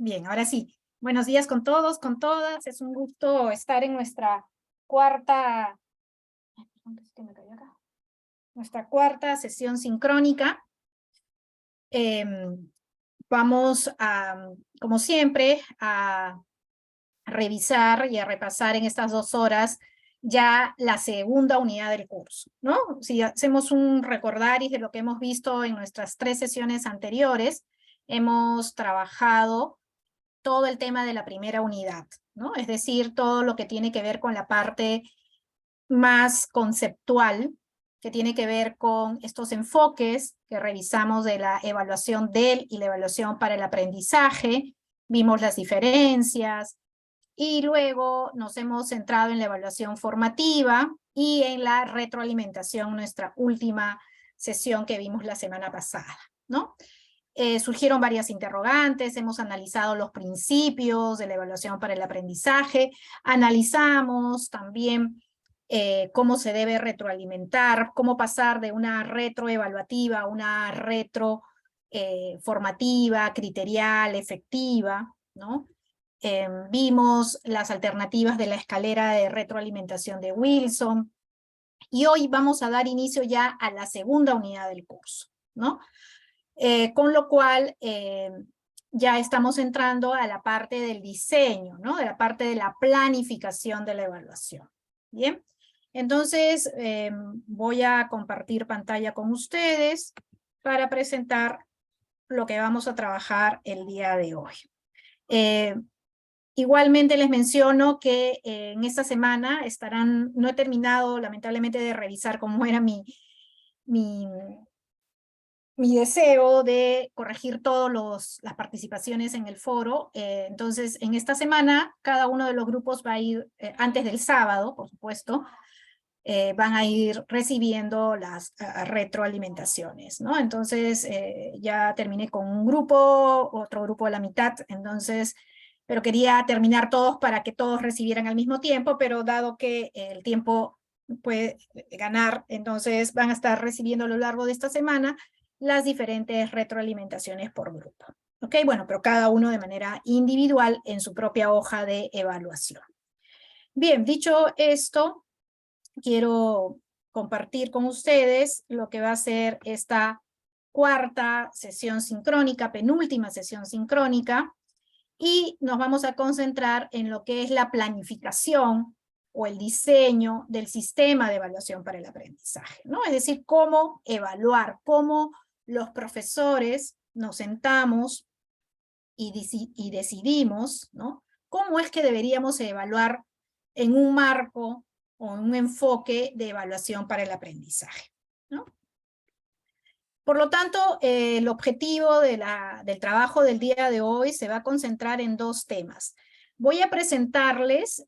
Bien, ahora sí. Buenos días con todos, con todas. Es un gusto estar en nuestra cuarta, ay, perdón, que se me cayó acá. Nuestra cuarta sesión sincrónica. Vamos a, como siempre, a revisar y a repasar en estas 2 horas ya la segunda unidad del curso, ¿no? Si hacemos un recordaris de lo que hemos visto en nuestras 3 sesiones anteriores, hemos trabajado todo el tema de la primera unidad, ¿no? Es decir, todo lo que tiene que ver con la parte más conceptual, que tiene que ver con estos enfoques que revisamos de la evaluación del y la evaluación para el aprendizaje, vimos las diferencias, y luego nos hemos centrado en la evaluación formativa y en la retroalimentación, nuestra última sesión que vimos la semana pasada, ¿no? Surgieron varias interrogantes, hemos analizado los principios de la evaluación para el aprendizaje, analizamos también cómo se debe retroalimentar, cómo pasar de una retroevaluativa a una retroformativa, criterial, efectiva, ¿no? Vimos las alternativas de la escalera de retroalimentación de Wilson, y hoy vamos a dar inicio ya a la segunda unidad del curso, ¿no? Con lo cual ya estamos entrando a la parte del diseño, ¿no? De la parte de la planificación de la evaluación. Bien, entonces voy a compartir pantalla con ustedes para presentar lo que vamos a trabajar el día de hoy. Igualmente les menciono que en esta semana estarán, no he terminado lamentablemente de revisar cómo era mi deseo de corregir todas las participaciones en el foro. Entonces, en esta semana, cada uno de los grupos va a ir, antes del sábado, por supuesto, van a ir recibiendo las retroalimentaciones, ¿no? Entonces, ya terminé con un grupo, otro grupo a la mitad, entonces, pero quería terminar todos para que todos recibieran al mismo tiempo, pero dado que el tiempo puede ganar, entonces van a estar recibiendo a lo largo de esta semana las diferentes retroalimentaciones por grupo. ¿Ok? Bueno, pero cada uno de manera individual en su propia hoja de evaluación. Bien, dicho esto, quiero compartir con ustedes lo que va a ser esta cuarta sesión sincrónica, penúltima sesión sincrónica, y nos vamos a concentrar en lo que es la planificación o el diseño del sistema de evaluación para el aprendizaje, ¿no? Es decir, cómo evaluar, cómo los profesores nos sentamos y decidimos, ¿no? Cómo es que deberíamos evaluar en un marco o en un enfoque de evaluación para el aprendizaje, ¿no? Por lo tanto, el objetivo del trabajo del día de hoy se va a concentrar en 2 temas. Voy a presentarles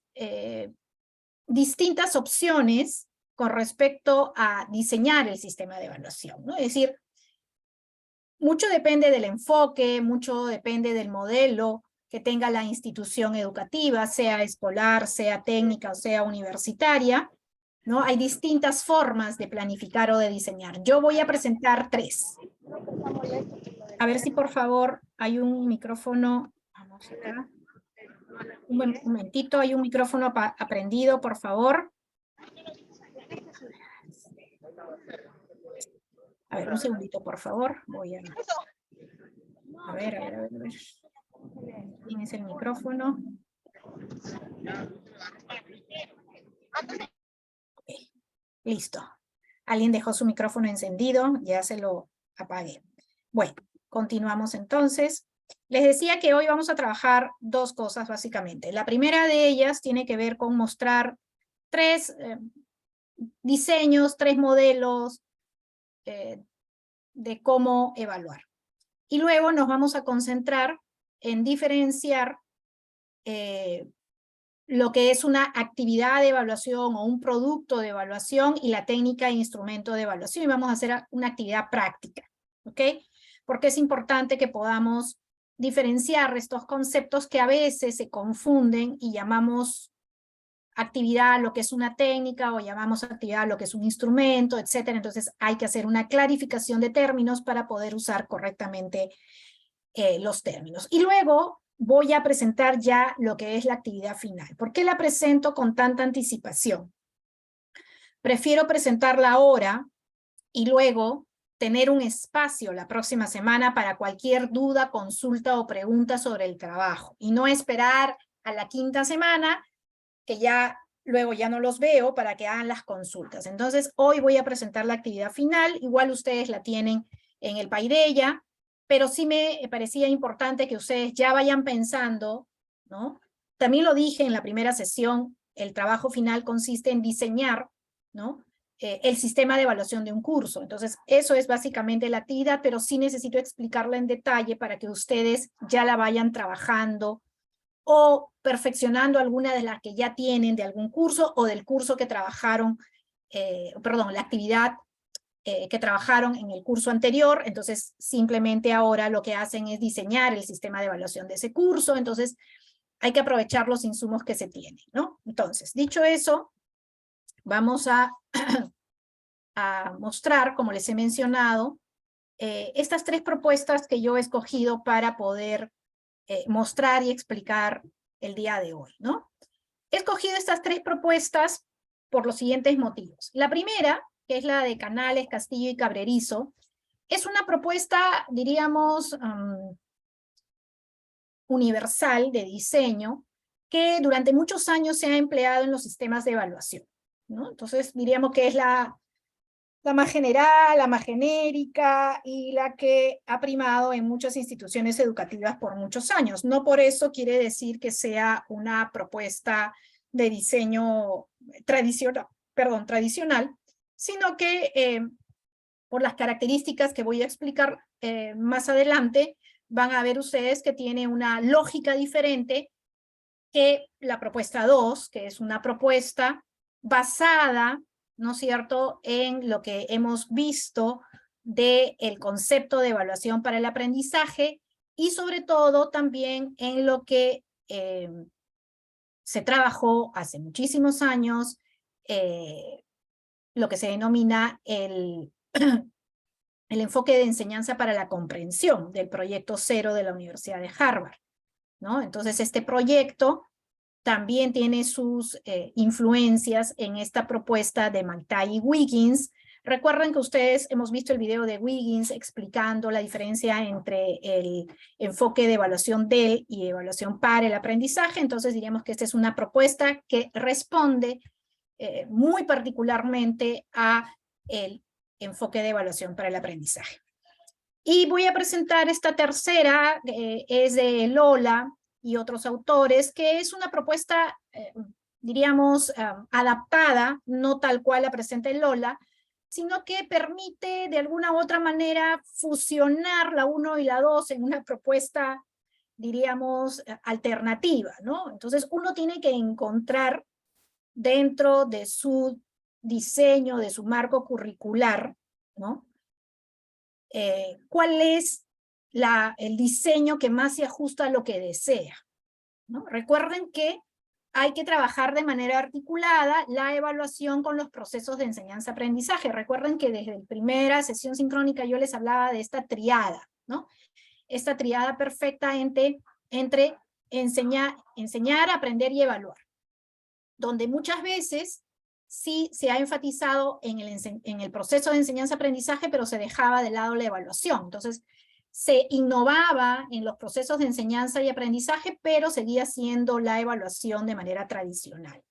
distintas opciones con respecto a diseñar el sistema de evaluación, ¿no? Es decir, mucho depende del enfoque, mucho depende del modelo que tenga la institución educativa, sea escolar, sea técnica o sea universitaria, ¿no? Hay distintas formas de planificar o de diseñar. Yo voy a presentar 3. A ver si por favor hay un micrófono. Vamos acá. Un momentito, hay un micrófono prendido, por favor. A ver, un segundito, por favor. Voy a ver. ¿Quién es el micrófono? Okay. Listo. Alguien dejó su micrófono encendido, ya se lo apagué. Bueno, continuamos entonces. Les decía que hoy vamos a trabajar 2 cosas básicamente. La primera de ellas tiene que ver con mostrar 3 diseños, 3 modelos de cómo evaluar. Y luego nos vamos a concentrar en diferenciar lo que es una actividad de evaluación o un producto de evaluación y la técnica e instrumento de evaluación. Y vamos a hacer una actividad práctica, ¿ok? Porque es importante que podamos diferenciar estos conceptos que a veces se confunden y llamamos actividad lo que es una técnica o llamamos actividad lo que es un instrumento, etcétera. Entonces hay que hacer una clarificación de términos para poder usar correctamente los términos. Y luego voy a presentar ya lo que es la actividad final. ¿Por qué la presento con tanta anticipación? Prefiero presentarla ahora y luego tener un espacio la próxima semana para cualquier duda, consulta o pregunta sobre el trabajo, y no esperar a la quinta semana, que ya luego ya no los veo, para que hagan las consultas. Entonces, hoy voy a presentar la actividad final, igual ustedes la tienen en el Paideia, pero sí me parecía importante que ustedes ya vayan pensando, ¿no? También lo dije en la primera sesión, el trabajo final consiste en diseñar, ¿no?, el sistema de evaluación de un curso. Entonces, eso es básicamente la actividad, pero sí necesito explicarla en detalle para que ustedes ya la vayan trabajando o perfeccionando alguna de las que ya tienen de algún curso o del curso que trabajaron, perdón, la actividad que trabajaron en el curso anterior. Entonces, simplemente ahora lo que hacen es diseñar el sistema de evaluación de ese curso. Entonces, hay que aprovechar los insumos que se tienen, ¿no? Entonces, dicho eso, vamos a mostrar, como les he mencionado, estas tres propuestas que yo he escogido para poder mostrar y explicar el día de hoy, ¿no? He escogido estas tres propuestas por los siguientes motivos. La primera, que es la de Canales, Castillo y Cabrerizo, es una propuesta, diríamos, universal de diseño, que durante muchos años se ha empleado en los sistemas de evaluación, ¿no? Entonces, diríamos que es la más general, la más genérica y la que ha primado en muchas instituciones educativas por muchos años. No por eso quiere decir que sea una propuesta de diseño tradicional, sino que por las características que voy a explicar más adelante, van a ver ustedes que tiene una lógica diferente que la propuesta 2, que es una propuesta basada, ¿no es cierto?, en lo que hemos visto del concepto de evaluación para el aprendizaje y sobre todo también en lo que se trabajó hace muchísimos años, lo que se denomina el enfoque de enseñanza para la comprensión del proyecto 0 de la Universidad de Harvard, ¿no? Entonces este proyecto también tiene sus influencias en esta propuesta de McTagg y Wiggins. Recuerden que ustedes hemos visto el video de Wiggins explicando la diferencia entre el enfoque de evaluación del y evaluación para el aprendizaje. Entonces diríamos que esta es una propuesta que responde muy particularmente a el enfoque de evaluación para el aprendizaje. Y voy a presentar esta tercera, es de Lola y otros autores, que es una propuesta, diríamos, adaptada, no tal cual la presenta Lola, sino que permite de alguna u otra manera fusionar la 1 y la 2 en una propuesta, diríamos, alternativa, ¿no? Entonces uno tiene que encontrar dentro de su diseño, de su curricular, ¿no?, cuál es el diseño que más se ajusta a lo que desea, ¿no? Recuerden que hay que trabajar de manera articulada la evaluación con los procesos de enseñanza-aprendizaje. Recuerden que desde la primera sesión sincrónica yo les hablaba de esta triada, ¿no? Esta triada perfecta entre enseñar, aprender y evaluar, donde muchas veces sí se ha enfatizado en el proceso de enseñanza-aprendizaje, pero se dejaba de lado la evaluación. Entonces, se innovaba en los procesos de enseñanza y aprendizaje, pero seguía siendo la evaluación de manera tradicional.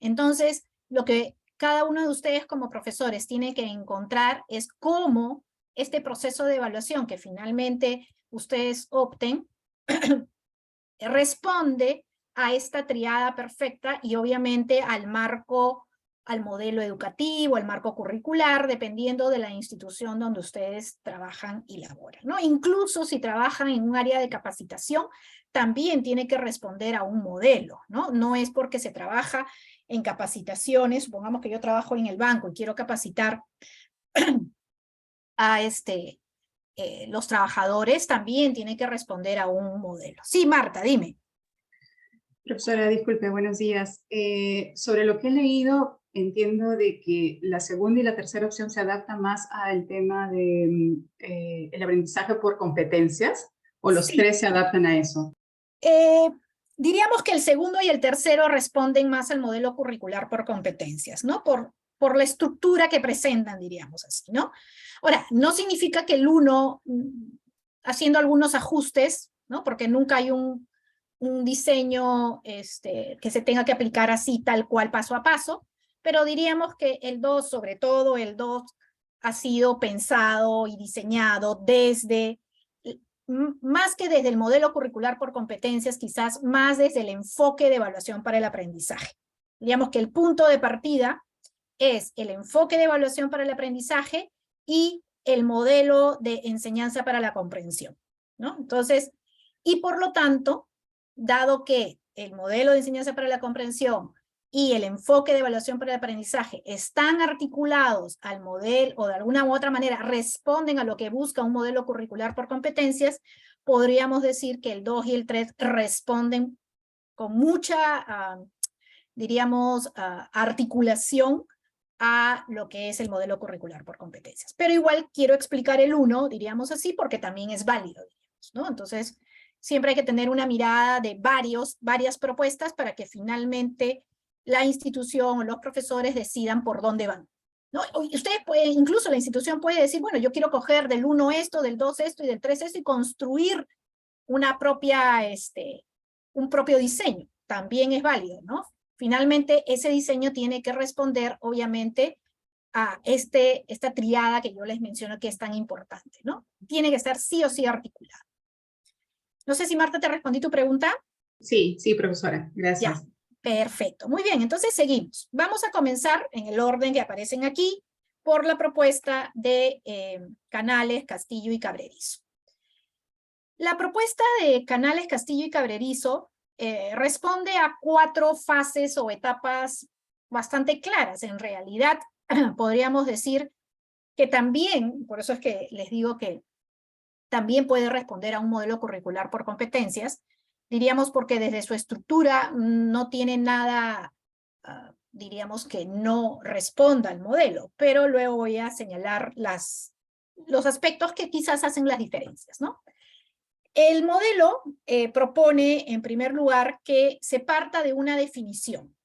Entonces, lo que cada uno de ustedes como profesores tiene que encontrar es cómo este proceso de evaluación que finalmente ustedes opten responde a esta triada perfecta y obviamente al marco, al modelo educativo, al marco curricular, dependiendo de la institución donde ustedes trabajan y laboran, ¿no? Incluso si trabajan en un área de capacitación, también tiene que responder a un modelo, ¿no? No es porque se trabaja en capacitaciones, supongamos que yo trabajo en el banco y quiero capacitar a los trabajadores, también tiene que responder a un modelo. Sí, Marta, dime. Profesora, disculpe, buenos días. Sobre lo que he leído, entiendo de que la segunda y la tercera opción se adapta más al tema de el aprendizaje por competencias, o los Sí. tres se adaptan a eso. Diríamos que el segundo y el tercero responden más al modelo curricular por competencias, ¿no? Por la estructura que presentan, diríamos así, ¿no? Ahora, no significa que el uno, haciendo algunos ajustes, ¿no? Porque nunca hay un diseño que se tenga que aplicar así, tal cual, paso a paso, pero diríamos que el 2, sobre todo el 2, ha sido pensado y diseñado desde, más que desde el modelo curricular por competencias, quizás más desde el enfoque de evaluación para el aprendizaje. Diríamos que el punto de partida es el enfoque de evaluación para el aprendizaje y el modelo de enseñanza para la comprensión, ¿no? Entonces, y por lo tanto, dado que el modelo de enseñanza para la comprensión y el enfoque de evaluación para el aprendizaje están articulados al modelo, o de alguna u otra manera responden a lo que busca un modelo curricular por competencias, podríamos decir que el 2 y el 3 responden con mucha, diríamos, articulación a lo que es el modelo curricular por competencias. Pero igual quiero explicar el 1, diríamos así, porque también es válido, diríamos, ¿no? Entonces, siempre hay que tener una mirada de varias propuestas para que finalmente la institución o los profesores decidan por dónde van, ¿no? Ustedes pueden, incluso la institución puede decir, bueno, yo quiero coger del 1 esto, del 2 esto y del 3 esto y construir una propia, un propio diseño. También es válido, ¿no? Finalmente, ese diseño tiene que responder, obviamente, a esta triada que yo les menciono que es tan importante, ¿no? Tiene que estar sí o sí articulado. No sé si Marta te respondí tu pregunta. Sí, sí, profesora, gracias. Ya, perfecto. Muy bien, entonces seguimos. Vamos a comenzar en el orden que aparecen aquí por la propuesta de Canales, Castillo y Cabrerizo. La propuesta de Canales, Castillo y Cabrerizo responde a 4 fases o etapas bastante claras. En realidad, podríamos decir que también, por eso es que les digo que también puede responder a un modelo curricular por competencias, diríamos porque desde su estructura no tiene nada, diríamos que no responda al modelo, pero luego voy a señalar los aspectos que quizás hacen las diferencias, ¿no? El modelo propone, en primer lugar, que se parta de una definición,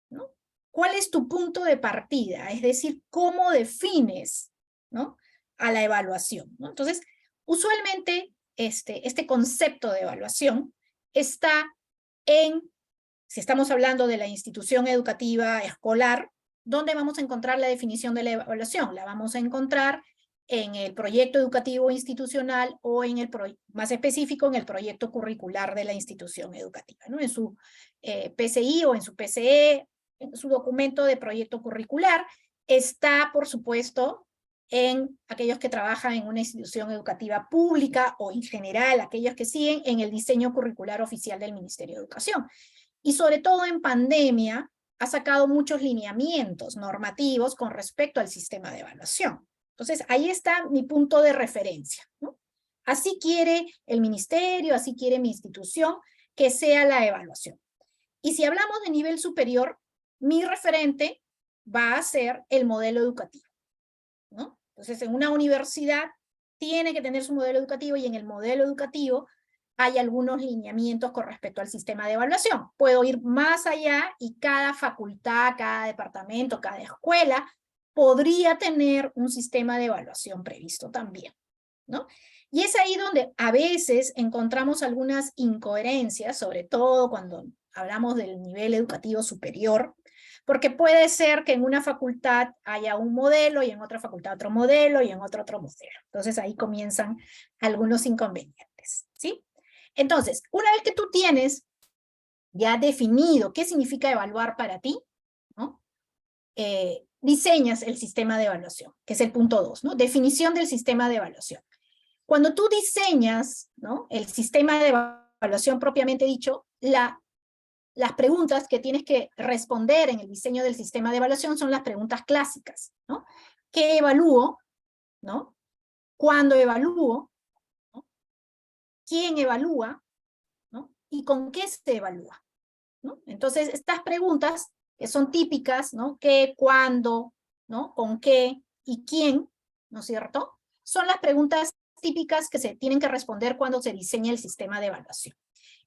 ¿no? ¿Cuál es tu punto de partida? Es decir, ¿cómo defines, ¿no?, a la evaluación, ¿no? Entonces, usualmente este concepto de evaluación está si estamos hablando de la institución educativa escolar, ¿dónde vamos a encontrar la definición de la evaluación? La vamos a encontrar en el proyecto educativo institucional o en más específico en el proyecto curricular de la institución educativa, ¿no? En su PCI o en su PCE, en su documento de proyecto curricular, está, por supuesto, en aquellos que trabajan en una institución educativa pública o en general aquellos que siguen en el diseño curricular oficial del Ministerio de Educación. Y sobre todo en pandemia ha sacado muchos lineamientos normativos con respecto al sistema de evaluación. Entonces, ahí está mi punto de referencia, ¿no? Así quiere el ministerio, así quiere mi institución que sea la evaluación. Y si hablamos de nivel superior, mi referente va a ser el modelo educativo, ¿no? Entonces, en una universidad tiene que tener su modelo educativo y en el modelo educativo hay algunos lineamientos con respecto al sistema de evaluación. Puedo ir más allá y cada facultad, cada departamento, cada escuela podría tener un sistema de evaluación previsto también, ¿no? Y es ahí donde a veces encontramos algunas incoherencias, sobre todo cuando hablamos del nivel educativo superior, porque puede ser que en una facultad haya un modelo y en otra facultad otro modelo y en otro modelo. Entonces ahí comienzan algunos inconvenientes, ¿sí? Entonces, una vez que tú tienes ya definido qué significa evaluar para ti, ¿no?, diseñas el sistema de evaluación, que es el punto 2, ¿no? Definición del sistema de evaluación. Cuando tú diseñas, ¿no?, el sistema de evaluación propiamente dicho, las preguntas que tienes que responder en el diseño del sistema de evaluación son las preguntas clásicas, ¿no? ¿Qué evalúo? ¿No? ¿Cuándo evalúo? ¿No? ¿Quién evalúa? ¿No? ¿Y con qué se evalúa? ¿No? Entonces, estas preguntas que son típicas, ¿no? ¿Qué, cuándo, ¿no?, con qué y quién, ¿no es cierto?, son las preguntas típicas que se tienen que responder cuando se diseña el sistema de evaluación.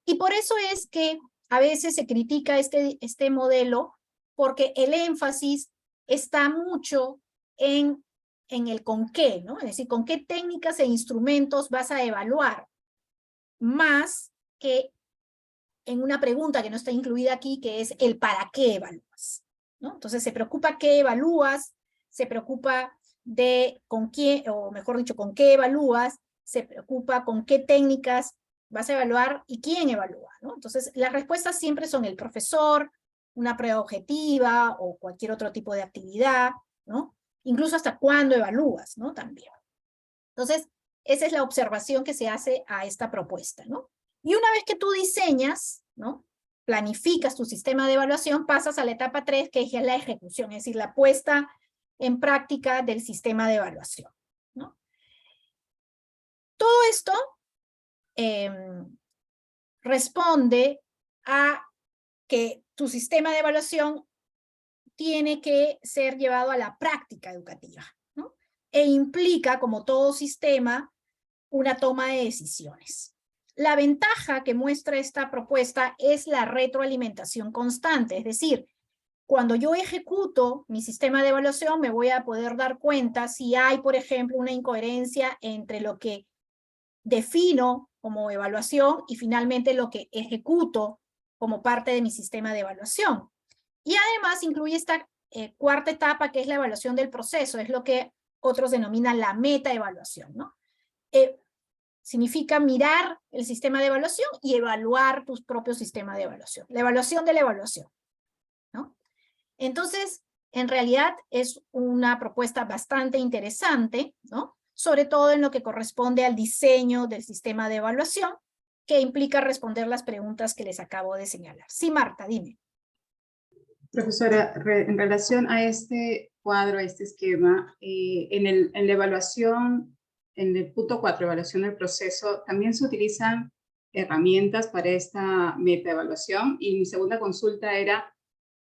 Y por eso es que a veces se critica este modelo, porque el énfasis está mucho en el con qué, ¿no? Es decir, con qué técnicas e instrumentos vas a evaluar, más que en una pregunta que no está incluida aquí, que es el para qué evalúas, ¿no? Entonces se preocupa qué evalúas, se preocupa de con quién, o mejor dicho, con qué evalúas, se preocupa con qué técnicas vas a evaluar y quién evalúa, ¿no? Entonces las respuestas siempre son el profesor, una prueba objetiva o cualquier otro tipo de actividad, ¿no? Incluso hasta cuándo evalúas, ¿no? También. Entonces, esa es la observación que se hace a esta propuesta, ¿no? Y una vez que tú diseñas, ¿no? Planificas tu sistema de evaluación, pasas a la etapa 3, que es ya la ejecución, es decir, la puesta en práctica del sistema de evaluación, ¿no? Todo esto responde a que tu sistema de evaluación tiene que ser llevado a la práctica educativa, ¿no? E implica, como todo sistema, una toma de decisiones. La ventaja que muestra esta propuesta es la retroalimentación constante, es decir, cuando yo ejecuto mi sistema de evaluación me voy a poder dar cuenta si hay, por ejemplo, una incoherencia entre lo que defino como evaluación y finalmente lo que ejecuto como parte de mi sistema de evaluación. Y además incluye esta cuarta etapa, que es la evaluación del proceso, es lo que otros denominan la metaevaluación, ¿no? Significa mirar el sistema de evaluación y evaluar tu propio sistema de evaluación. La evaluación de la evaluación, ¿no? Entonces, en realidad es una propuesta bastante interesante, ¿no? Sobre todo en lo que corresponde al diseño del sistema de evaluación, que implica responder las preguntas que les acabo de señalar. Sí, Marta, dime. Profesora, en relación a este cuadro, a este esquema, en la evaluación, en el punto 4, evaluación del proceso, también se utilizan herramientas para esta metaevaluación. Y mi segunda consulta era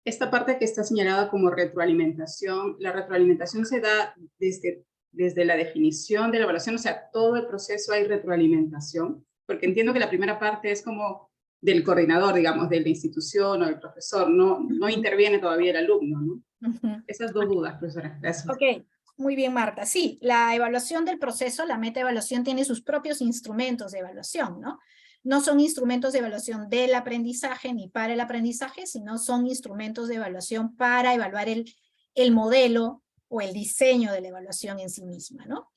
esta parte que está señalada como retroalimentación. La retroalimentación se da desde la definición de la evaluación, o sea, todo el proceso hay retroalimentación, porque entiendo que la primera parte es como del coordinador, digamos, de la institución o del profesor, no interviene todavía el alumno, ¿no? Esas dos dudas, profesora. Gracias. Ok, muy bien, Marta. Sí, la evaluación del proceso, la metaevaluación, tiene sus propios instrumentos de evaluación, ¿no? No son instrumentos de evaluación del aprendizaje ni para el aprendizaje, sino son instrumentos de evaluación para evaluar el modelo o el diseño de la evaluación en sí misma, ¿no?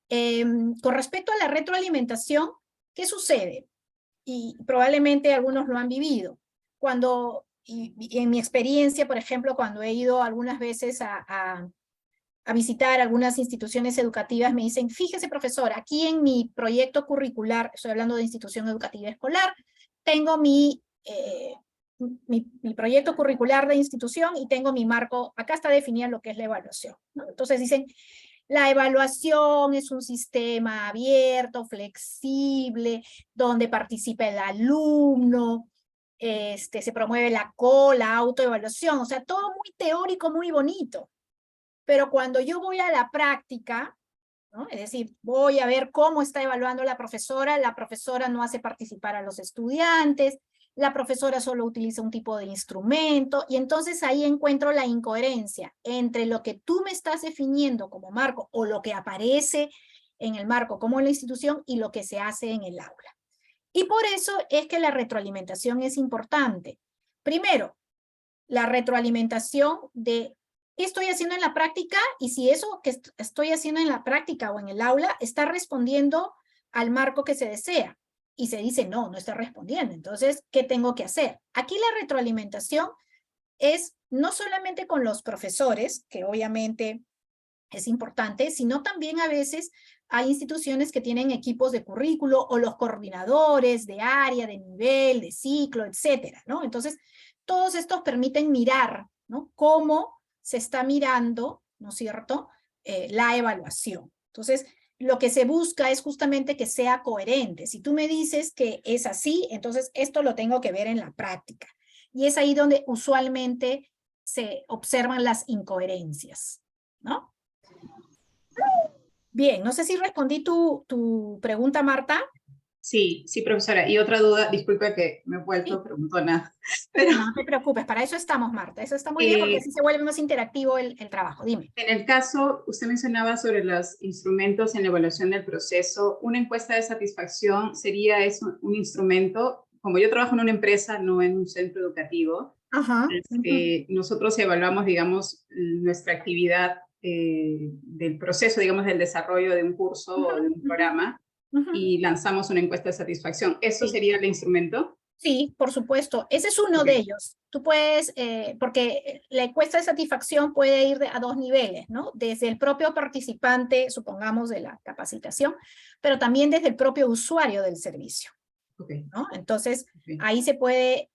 Con respecto a la retroalimentación, ¿qué sucede? Y probablemente algunos lo han vivido. Y en mi experiencia, por ejemplo, cuando he ido algunas veces a visitar algunas instituciones educativas, me dicen, fíjese, profesor, aquí en mi proyecto curricular, estoy hablando de institución educativa escolar, tengo mi proyecto curricular de institución y tengo mi marco, acá está definida lo que es la evaluación, ¿no? Entonces dicen, la evaluación es un sistema abierto, flexible, donde participa el alumno, se promueve la autoevaluación, o sea, todo muy teórico, muy bonito. Pero cuando yo voy a la práctica, ¿no? Es decir, voy a ver cómo está evaluando la profesora no hace participar a los estudiantes, la profesora solo utiliza un tipo de instrumento, y entonces ahí encuentro la incoherencia entre lo que tú me estás definiendo como marco, o lo que aparece en el marco como en la institución, y lo que se hace en el aula. Y por eso es que la retroalimentación es importante. Primero, la retroalimentación de qué estoy haciendo en la práctica, y si eso que estoy haciendo en la práctica o en el aula está respondiendo al marco que se desea. Y se dice, no está respondiendo. Entonces, ¿qué tengo que hacer? Aquí la retroalimentación es no solamente con los profesores, que obviamente es importante, sino también a veces hay instituciones que tienen equipos de currículo o los coordinadores de área, de nivel, de ciclo, etcétera, ¿no? Entonces, todos estos permiten mirar, ¿no? Cómo se está mirando, ¿no es cierto?, la evaluación. Entonces, lo que se busca es justamente que sea coherente. Si tú me dices que es así, entonces esto lo tengo que ver en la práctica. Y es ahí donde usualmente se observan las incoherencias, ¿no? Bien, no sé si respondí tu pregunta, Marta. Sí, sí, profesora. Y otra duda, disculpe que me he vuelto Sí. preguntona, pero No te preocupes, para eso estamos, Marta. Eso está muy bien porque eh, así se vuelve más interactivo el trabajo. Dime. en el caso, usted mencionaba sobre los instrumentos en la evaluación del proceso. Una encuesta de satisfacción sería eso, un instrumento. Como yo trabajo en una empresa, no en un centro educativo, Ajá. Ujú, nosotros evaluamos, digamos, nuestra actividad del proceso, digamos, del desarrollo de un curso ujú, o de un ujú, programa ujú. y lanzamos una encuesta de satisfacción. ¿Eso Sí. sería el instrumento? Sí, por supuesto. Ese es uno Ok, de ellos. Tú puedes, porque la encuesta de satisfacción puede ir a dos niveles, ¿no? Desde el propio participante, supongamos, de la capacitación, pero también desde el propio usuario del servicio, ok, ¿no? Entonces, ok. ahí se puede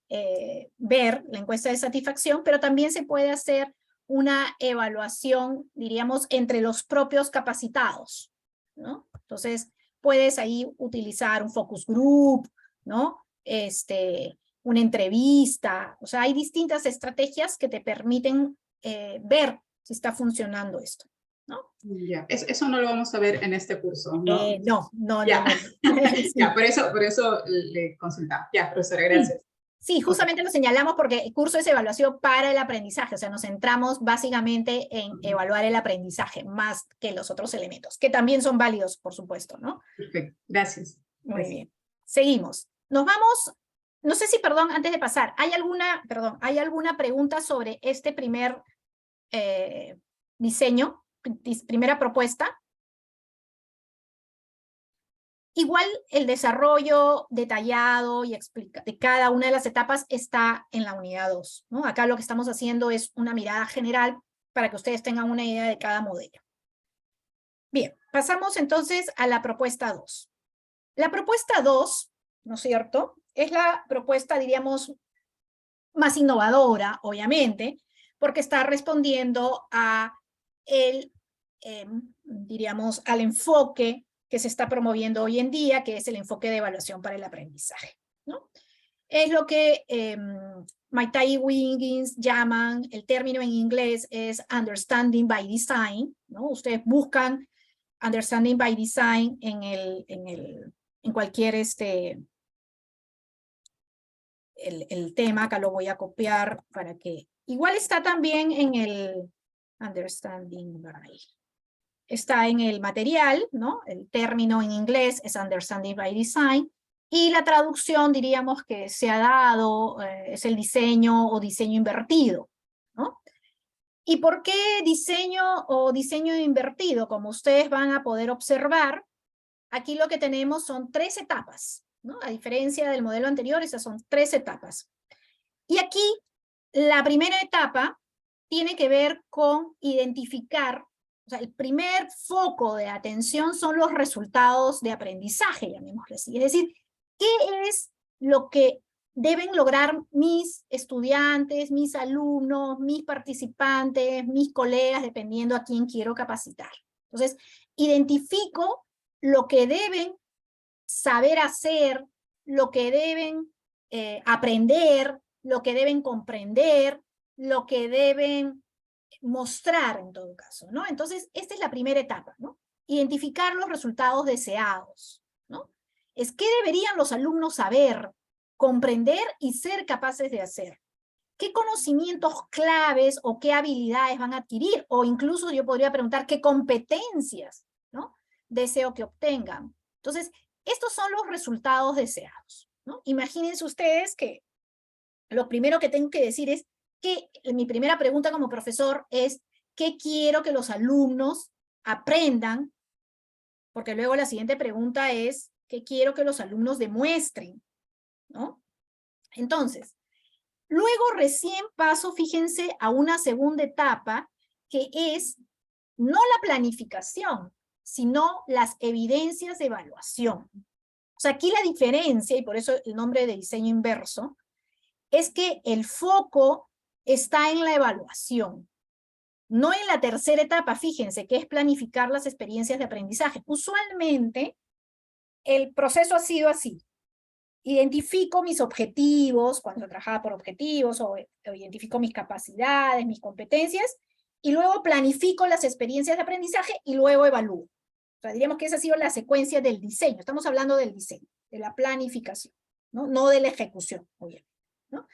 ver la encuesta de satisfacción, pero también se puede hacer una evaluación, diríamos, entre los propios capacitados, ¿no? Entonces, puedes ahí utilizar un focus group, ¿no? Una entrevista, o sea, hay distintas estrategias que te permiten ver si está funcionando esto, ¿no? Ya, eso no lo vamos a ver en este curso, ¿no? No, no, no, Ya, no. ya, Sí. por eso le consultaba. Ya, profesora, Sí, gracias. sí, Ok, justamente lo señalamos porque el curso es evaluación para el aprendizaje, o sea, nos centramos básicamente en evaluar el aprendizaje más que los otros elementos, que también son válidos, por supuesto, ¿no? perfecto, gracias. Muy Gracias. bien. Seguimos. Nos vamos, no sé si, perdón, antes de pasar, ¿hay alguna pregunta sobre este primer eh, diseño, primera propuesta? Igual el desarrollo detallado y explica de cada una de las etapas está en la unidad 2, ¿no? Acá lo que estamos haciendo es una mirada general para que ustedes tengan una idea de cada modelo. Bien, pasamos entonces a la propuesta 2. La propuesta 2, ¿no es cierto? Es la propuesta, diríamos, más innovadora, obviamente, porque está respondiendo a diríamos, al enfoque que se está promoviendo hoy en día, que es el enfoque de evaluación para el aprendizaje, ¿no? Es lo que Maitai y Wiggins llaman, el término en inglés es understanding by design, ¿no? Ustedes buscan understanding by design en cualquier el tema, acá lo voy a copiar para que, igual está también en el understanding by, está en el material, ¿no? El término en inglés es understanding by design, y la traducción diríamos que se ha dado, es el diseño o diseño invertido, ¿no? ¿Y por qué diseño o diseño invertido? Como ustedes van a poder observar, aquí lo que tenemos son 3 etapas, ¿no? A diferencia del modelo anterior, esas son 3 etapas. Y aquí, la primera etapa tiene que ver con identificar, o sea, el primer foco de atención son los resultados de aprendizaje, llamémosle así. Es decir, ¿qué es lo que deben lograr mis estudiantes, mis alumnos, mis participantes, mis colegas, dependiendo a quién quiero capacitar? Entonces, identifico lo que deben saber hacer, lo que deben aprender, lo que deben comprender, lo que deben mostrar en todo caso, ¿no? Entonces, esta es la primera etapa, ¿no? Identificar los resultados deseados, ¿no? Es qué deberían los alumnos saber, comprender y ser capaces de hacer. ¿Qué conocimientos claves o qué habilidades van a adquirir? O incluso yo podría preguntar qué competencias, ¿no? Deseo que obtengan. Entonces, estos son los resultados deseados, ¿no? Imagínense ustedes que lo primero que tengo que decir es que mi primera pregunta como profesor es ¿qué quiero que los alumnos aprendan? Porque luego la siguiente pregunta es ¿qué quiero que los alumnos demuestren? ¿No? Entonces, luego recién paso, fíjense, a una segunda etapa que es no la planificación, sino las evidencias de evaluación. O sea, aquí la diferencia, y por eso el nombre de diseño inverso, es que el foco está en la evaluación, no en la tercera etapa, fíjense, que es planificar las experiencias de aprendizaje. Usualmente, el proceso ha sido así. Identifico mis objetivos, cuando trabajaba por objetivos, o identifico mis capacidades, mis competencias, y luego planifico las experiencias de aprendizaje y luego evalúo. O sea, diríamos que esa ha sido la secuencia del diseño. Estamos hablando del diseño. de la planificación, ¿no? No de la ejecución, obviamente, ¿no?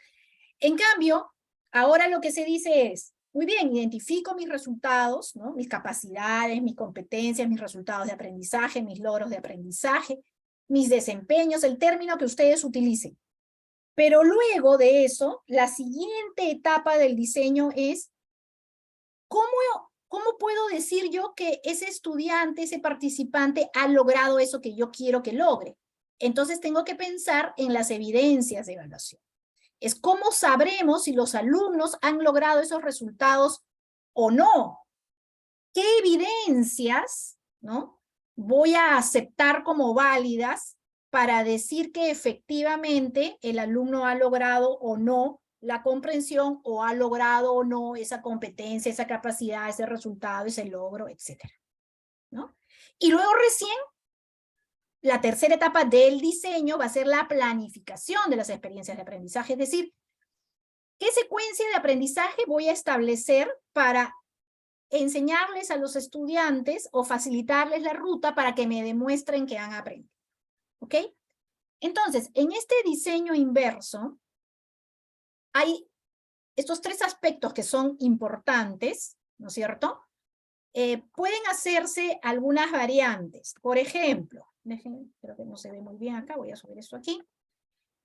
En cambio, ahora lo que se dice es, muy bien, identifico mis resultados, ¿no? Mis capacidades, mis competencias, mis resultados de aprendizaje, mis logros de aprendizaje, mis desempeños, el término que ustedes utilicen. Pero luego de eso, la siguiente etapa del diseño es, ¿cómo puedo decir yo que ese estudiante, ese participante ha logrado eso que yo quiero que logre? Entonces tengo que pensar en las evidencias de evaluación. Es cómo sabremos si los alumnos han logrado esos resultados o no. ¿Qué evidencias, ¿no?, voy a aceptar como válidas para decir que efectivamente el alumno ha logrado o no la comprensión, o ha logrado o no esa competencia, esa capacidad, ese resultado, ese logro, etcétera, ¿no? Y luego recién, la tercera etapa del diseño va a ser la planificación de las experiencias de aprendizaje, es decir, ¿qué secuencia de aprendizaje voy a establecer para enseñarles a los estudiantes o facilitarles la ruta para que me demuestren que han aprendido? ¿Ok? Entonces, en este diseño inverso, hay estos tres aspectos que son importantes, ¿no es cierto? Pueden hacerse algunas variantes. Por ejemplo, creo que no se ve muy bien acá, voy a subir esto aquí.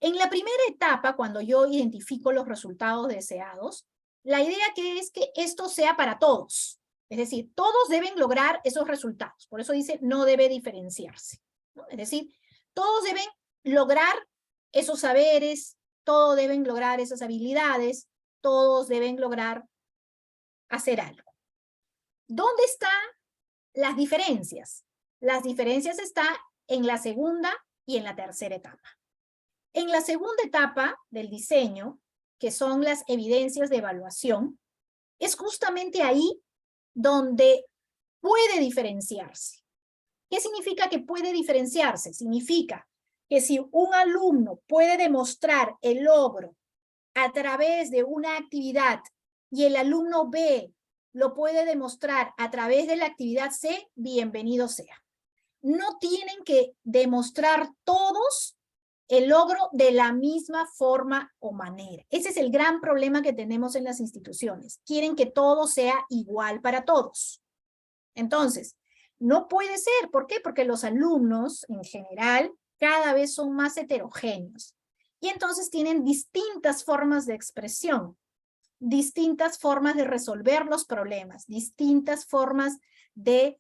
En la primera etapa, cuando yo identifico los resultados deseados, la idea que es que esto sea para todos. Es decir, todos deben lograr esos resultados. Por eso dice, no debe diferenciarse, ¿no? Es decir, todos deben lograr esos saberes, todos deben lograr esas habilidades, todos deben lograr hacer algo. ¿Dónde están las diferencias? Las diferencias están en la segunda y en la tercera etapa. En la segunda etapa del diseño, que son las evidencias de evaluación, es justamente ahí donde puede diferenciarse. ¿Qué significa que puede diferenciarse? Significa que si un alumno puede demostrar el logro a través de una actividad y el alumno B lo puede demostrar a través de la actividad C, bienvenido sea. No tienen que demostrar todos el logro de la misma forma o manera. Ese es el gran problema que tenemos en las instituciones. Quieren que todo sea igual para todos. Entonces, no puede ser. ¿Por qué? Porque los alumnos, en general, cada vez son más heterogéneos. Y entonces tienen distintas formas de expresión, distintas formas de resolver los problemas, distintas formas de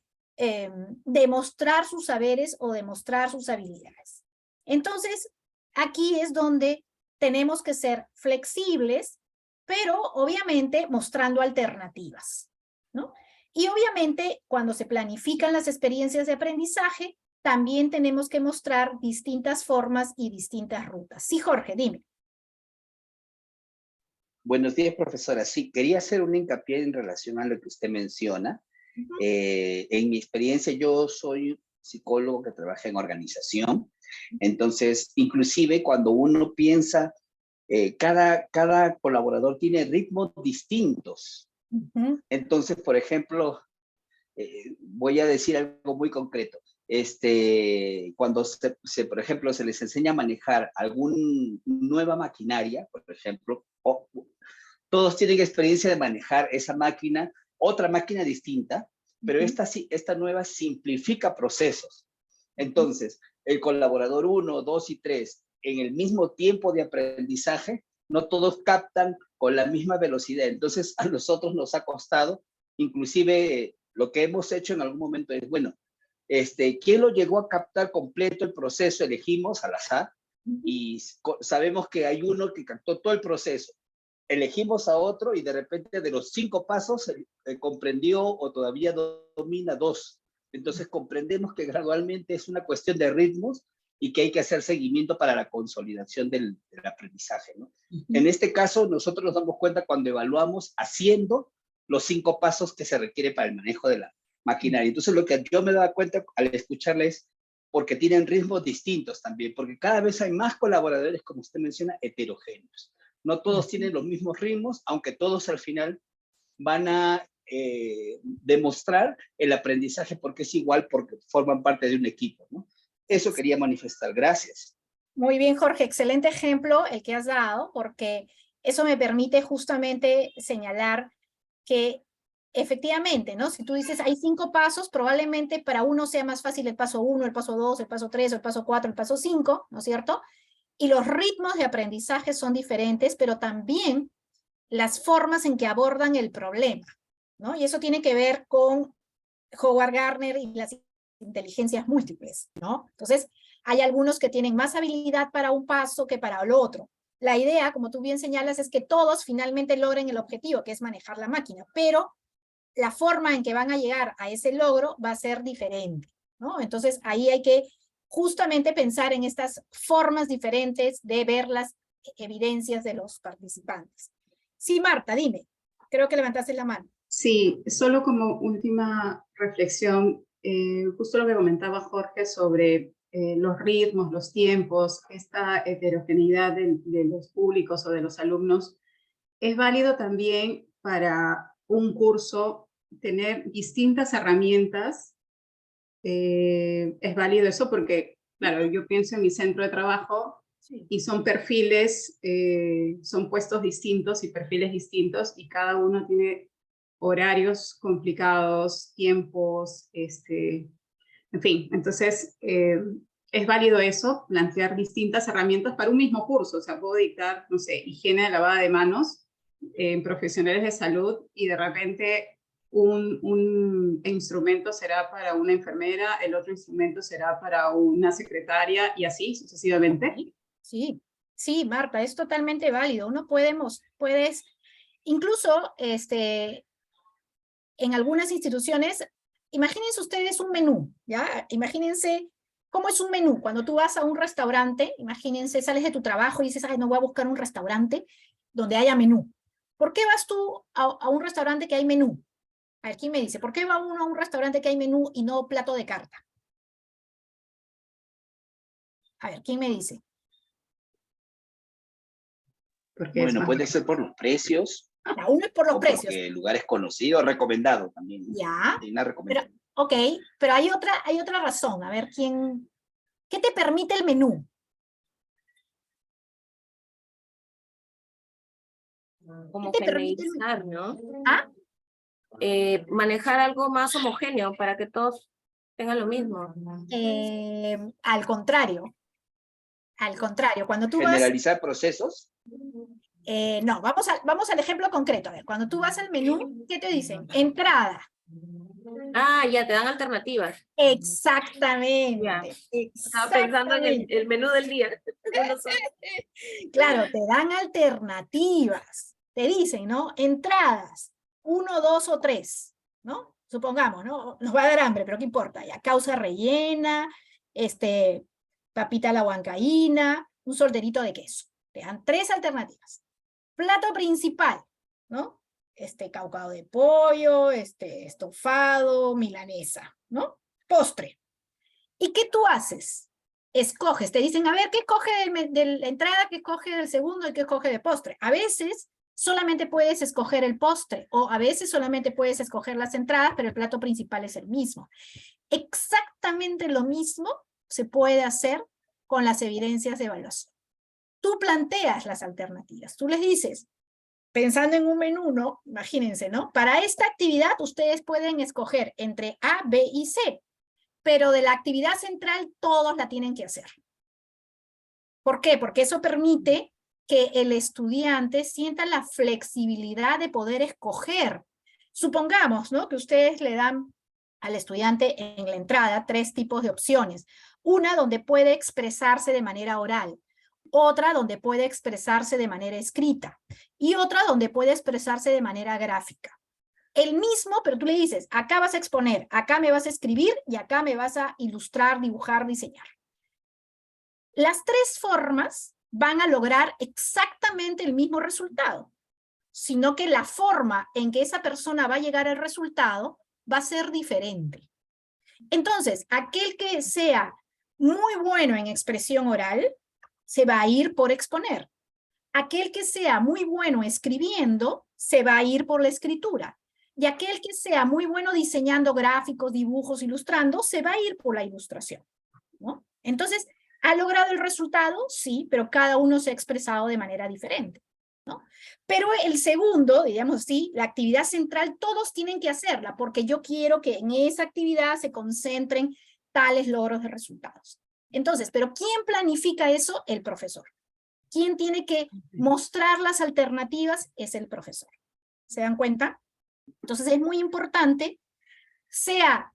demostrar sus saberes o demostrar sus habilidades. Entonces, aquí es donde tenemos que ser flexibles, pero obviamente mostrando alternativas, ¿no? Y obviamente cuando se planifican las experiencias de aprendizaje, también tenemos que mostrar distintas formas y distintas rutas. Sí, Jorge, dime. Buenos días, profesora. Sí, quería hacer un hincapié en relación a lo que usted menciona. En mi experiencia, yo soy psicólogo que trabaja en organización. Entonces, inclusive cuando uno piensa, cada colaborador tiene ritmos distintos. Entonces, por ejemplo, voy a decir algo muy concreto. Cuando por ejemplo, se les enseña a manejar alguna nueva maquinaria, por ejemplo, todos tienen experiencia de manejar esa máquina, otra máquina distinta, pero esta nueva simplifica procesos. Entonces, el colaborador 1, 2 y 3, en el mismo tiempo de aprendizaje, no todos captan con la misma velocidad. Entonces, a nosotros nos ha costado, inclusive lo que hemos hecho en algún momento es, bueno, ¿quién lo llegó a captar completo el proceso? Elegimos al azar y sabemos que hay uno que captó todo el proceso. Elegimos a otro y de repente de los 5 pasos comprendió o todavía domina 2. Entonces comprendemos que gradualmente es una cuestión de ritmos y que hay que hacer seguimiento para la consolidación del aprendizaje, ¿no? En este caso, nosotros nos damos cuenta cuando evaluamos haciendo los 5 pasos que se requiere para el manejo de la maquinaria. Entonces, lo que yo me daba cuenta al escucharles, porque tienen ritmos distintos también, porque cada vez hay más colaboradores, como usted menciona, heterogéneos. No todos tienen los mismos ritmos, aunque todos al final van a demostrar el aprendizaje porque es igual, porque forman parte de un equipo, ¿no? Eso quería manifestar. Gracias. Muy bien, Jorge, excelente ejemplo el que has dado, porque eso me permite justamente señalar que efectivamente, ¿no? Si tú dices hay 5 pasos, probablemente para uno sea más fácil el paso 1, el paso 2, el paso 3, el paso 4, el paso 5, ¿no es cierto? Y los ritmos de aprendizaje son diferentes, pero también las formas en que abordan el problema, ¿no? Y eso tiene que ver con Howard Gardner y las inteligencias múltiples, ¿no? Entonces, hay algunos que tienen más habilidad para un paso que para el otro. La idea, como tú bien señalas, es que todos finalmente logren el objetivo, que es manejar la máquina, pero la forma en que van a llegar a ese logro va a ser diferente, ¿no? Entonces, ahí hay que justamente pensar en estas formas diferentes de ver las evidencias de los participantes. Sí, Marta, dime. Creo que levantaste la mano. Sí, solo como última reflexión, justo lo que comentaba Jorge sobre los ritmos, los tiempos, esta heterogeneidad de los públicos o de los alumnos, es válido también para un curso tener distintas herramientas. Es válido eso porque, claro, yo pienso en mi centro de trabajo y son perfiles, son puestos distintos y perfiles distintos y cada uno tiene horarios complicados, tiempos, en fin, entonces es válido eso, plantear distintas herramientas para un mismo curso, o sea, puedo dictar, no sé, higiene de lavada de manos en profesionales de salud y de repente un instrumento será para una enfermera, el otro instrumento será para una secretaria y así sucesivamente. Sí, sí, Marta, es totalmente válido. Uno puedes, incluso en algunas instituciones, imagínense ustedes un menú, ¿ya? Imagínense cómo es un menú. Cuando tú vas a un restaurante, imagínense, sales de tu trabajo y dices, ay, no voy a buscar un restaurante donde haya menú. ¿Por qué vas tú a un restaurante que hay menú? A ver, ¿quién me dice? ¿Por qué va uno a un restaurante que hay menú y no plato de carta? A ver, ¿quién me dice? Bueno, puede ser por los precios. Ya, uno es por los precios. Porque el lugar es conocido, recomendado también. Ya, una recomendación. ok, pero hay otra razón. A ver, ¿qué te permite el menú? Como ¿Qué te que permite el menú? generalizar, ¿no? ¿Ah? Manejar algo más homogéneo para que todos tengan lo mismo. Al contrario, cuando tú Generalizar procesos. no, vamos al ejemplo concreto. A ver, cuando tú vas al menú, ¿qué te dicen? Entrada. Ah, ya, te dan alternativas. Exactamente. Ya. Estaba pensando en el menú del día. Claro, te dan alternativas. Te dicen, ¿no? Entradas, 1, 2 o 3, ¿no? Supongamos, ¿no? Nos va a dar hambre, pero ¿qué importa? Ya, causa rellena, papita a la huancaína, un solterito de queso. Te dan 3 alternativas. Plato principal, ¿no? Caucao de pollo, estofado, milanesa, ¿no? Postre. ¿Y qué tú haces? Escoges, te dicen, a ver, ¿qué coge de la entrada, qué coge del segundo y qué coge de postre? A veces solamente puedes escoger el postre, o a veces solamente puedes escoger las entradas, pero el plato principal es el mismo. Exactamente lo mismo se puede hacer con las evidencias de evaluación. Tú planteas las alternativas, tú les dices, pensando en un menú, ¿no? Imagínense, ¿no? Para esta actividad ustedes pueden escoger entre A, B y C, pero de la actividad central todos la tienen que hacer. ¿Por qué? Porque eso permite que el estudiante sienta la flexibilidad de poder escoger. Supongamos, ¿no? Que ustedes le dan al estudiante en la entrada 3 tipos de opciones. Una donde puede expresarse de manera oral, otra donde puede expresarse de manera escrita y otra donde puede expresarse de manera gráfica. El mismo, pero tú le dices, acá vas a exponer, acá me vas a escribir y acá me vas a ilustrar, dibujar, diseñar. Las 3 formas van a lograr exactamente el mismo resultado, sino que la forma en que esa persona va a llegar al resultado va a ser diferente. Entonces, aquel que sea muy bueno en expresión oral, se va a ir por exponer. Aquel que sea muy bueno escribiendo, se va a ir por la escritura. Y aquel que sea muy bueno diseñando gráficos, dibujos, ilustrando, se va a ir por la ilustración, ¿no? Entonces, ¿ha logrado el resultado? Sí, pero cada uno se ha expresado de manera diferente, ¿no? Pero el segundo, digamos así, la actividad central, todos tienen que hacerla, porque yo quiero que en esa actividad se concentren tales logros de resultados. Entonces, ¿pero quién planifica eso? El profesor. ¿Quién tiene que mostrar las alternativas? Es el profesor. ¿Se dan cuenta? Entonces es muy importante, sea,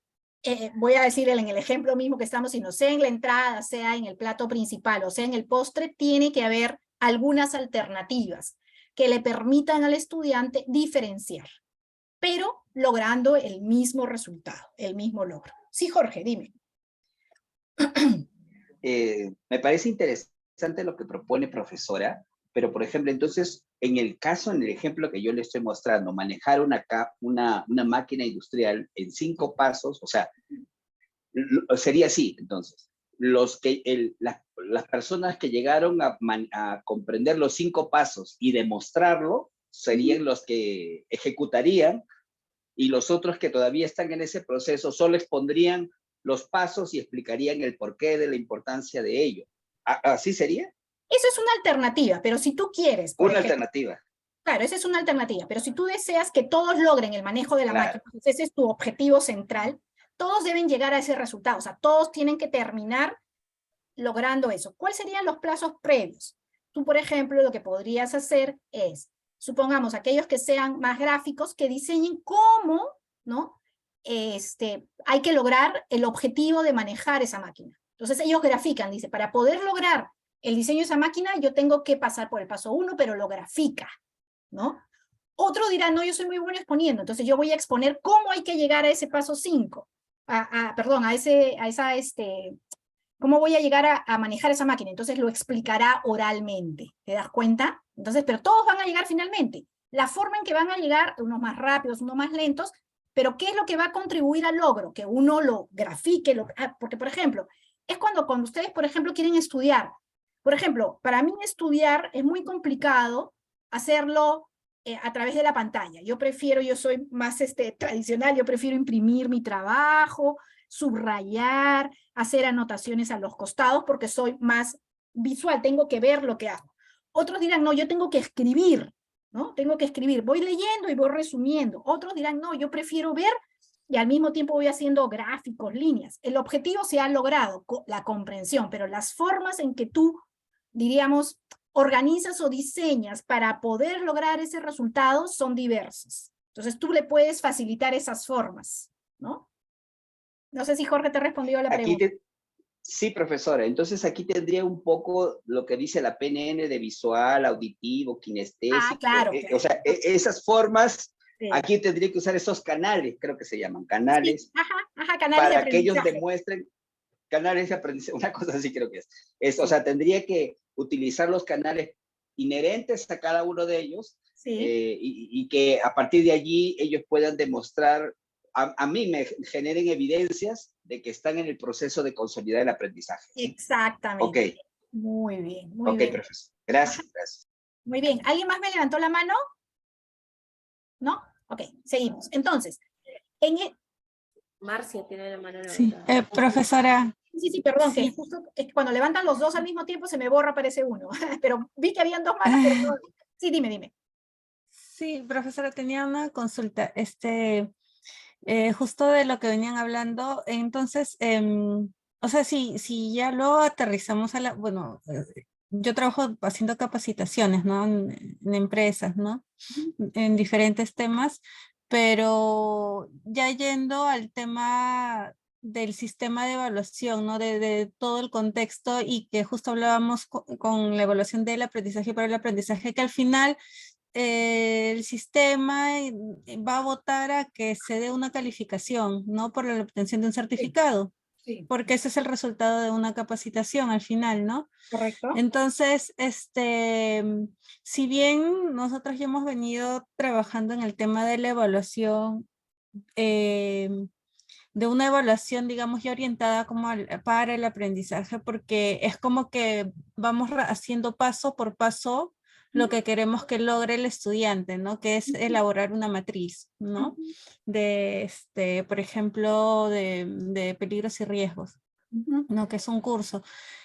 voy a decir en el ejemplo mismo que estamos haciendo, sea en la entrada, sea en el plato principal, o sea en el postre, tiene que haber algunas alternativas que le permitan al estudiante diferenciar, pero logrando el mismo resultado, el mismo logro. Sí, Jorge, dime. Me parece interesante lo que propone profesora, pero por ejemplo, entonces, en el ejemplo que yo le estoy mostrando, manejar una máquina industrial en 5 pasos, o sea, sería así, entonces, las personas que llegaron a comprender los 5 pasos y demostrarlo, serían los que ejecutarían, y los otros que todavía están en ese proceso solo expondrían los pasos y explicarían el porqué de la importancia de ello. ¿Así sería? Eso es una alternativa, pero si tú quieres, por Una ejemplo, alternativa. claro, esa es una alternativa, pero si tú deseas que todos logren el manejo de la máquina, pues ese es tu objetivo central, todos deben llegar a ese resultado, o sea, todos tienen que terminar logrando eso. ¿Cuáles serían los plazos previos? Tú, por ejemplo, lo que podrías hacer es, supongamos, aquellos que sean más gráficos, que diseñen cómo, ¿no? Hay que lograr el objetivo de manejar esa máquina. Entonces ellos grafican, dice, para poder lograr el diseño de esa máquina, yo tengo que pasar por el paso 1, pero lo grafica, ¿no? Otro dirá, no, yo soy muy bueno exponiendo, entonces yo voy a exponer cómo hay que llegar a ese paso 5, perdón, cómo voy a llegar a manejar esa máquina, entonces lo explicará oralmente, ¿te das cuenta? Entonces, pero todos van a llegar finalmente. La forma en que van a llegar, unos más rápidos, unos más lentos, pero ¿qué es lo que va a contribuir al logro? Que uno lo grafique, porque por ejemplo, es cuando ustedes, por ejemplo, quieren estudiar. Por ejemplo, para mí estudiar es muy complicado hacerlo a través de la pantalla. Yo soy más tradicional, yo prefiero imprimir mi trabajo, subrayar, hacer anotaciones a los costados, porque soy más visual, tengo que ver lo que hago. Otros dirán, no, yo tengo que escribir, ¿no? Tengo que escribir, voy leyendo y voy resumiendo. Otros dirán, no, yo prefiero ver y al mismo tiempo voy haciendo gráficos, líneas. El objetivo se ha logrado, la comprensión, pero las formas en que tú, diríamos, organizas o diseñas para poder lograr ese resultado son diversas. Entonces tú le puedes facilitar esas formas, ¿no? No sé si Jorge te respondió a la pregunta. Sí, profesora. Entonces aquí tendría un poco lo que dice la PNN de visual, auditivo, kinestésico. Claro. O sea, esas formas, sí. Aquí tendría que usar esos canales, creo que se llaman canales. Sí, canales para que ellos demuestren canales de aprendizaje, una cosa así creo que es. Sí. O sea, tendría que utilizar los canales inherentes a cada uno de ellos, sí. Y que a partir de allí ellos puedan demostrar, a mí me generen evidencias de que están en el proceso de consolidar el aprendizaje. Exactamente. Ok. Muy bien, muy bien. Ok, profesor. Gracias. Muy bien. ¿Alguien más me levantó la mano? ¿No? Ok, seguimos. Entonces, Marcia tiene la mano levantada. Sí, profesora. Sí, perdón, sí. Que justo cuando levantan los dos al mismo tiempo se me borra, aparece uno. Pero vi que habían 2 manos, pero no. Sí, dime. Sí, profesora, tenía una consulta. Justo de lo que venían hablando, entonces, o sea, si ya lo aterrizamos bueno, yo trabajo haciendo capacitaciones, ¿no? En empresas, ¿no? En diferentes temas, pero ya yendo al tema del sistema de evaluación, ¿no? De todo el contexto, y que justo hablábamos con la evaluación del aprendizaje para el aprendizaje, que al final el sistema va a votar a que se dé una calificación, ¿no? Por la obtención de un certificado. Sí. Porque ese es el resultado de una capacitación al final, ¿no? Correcto. Entonces, si bien nosotros ya hemos venido trabajando en el tema de la evaluación, de una evaluación, digamos, ya orientada como para el aprendizaje, porque es como que vamos haciendo paso por paso lo que queremos que logre el estudiante, ¿no? Que es elaborar una matriz, ¿no? De, por ejemplo, de peligros y riesgos. ¿no? Que es un curso.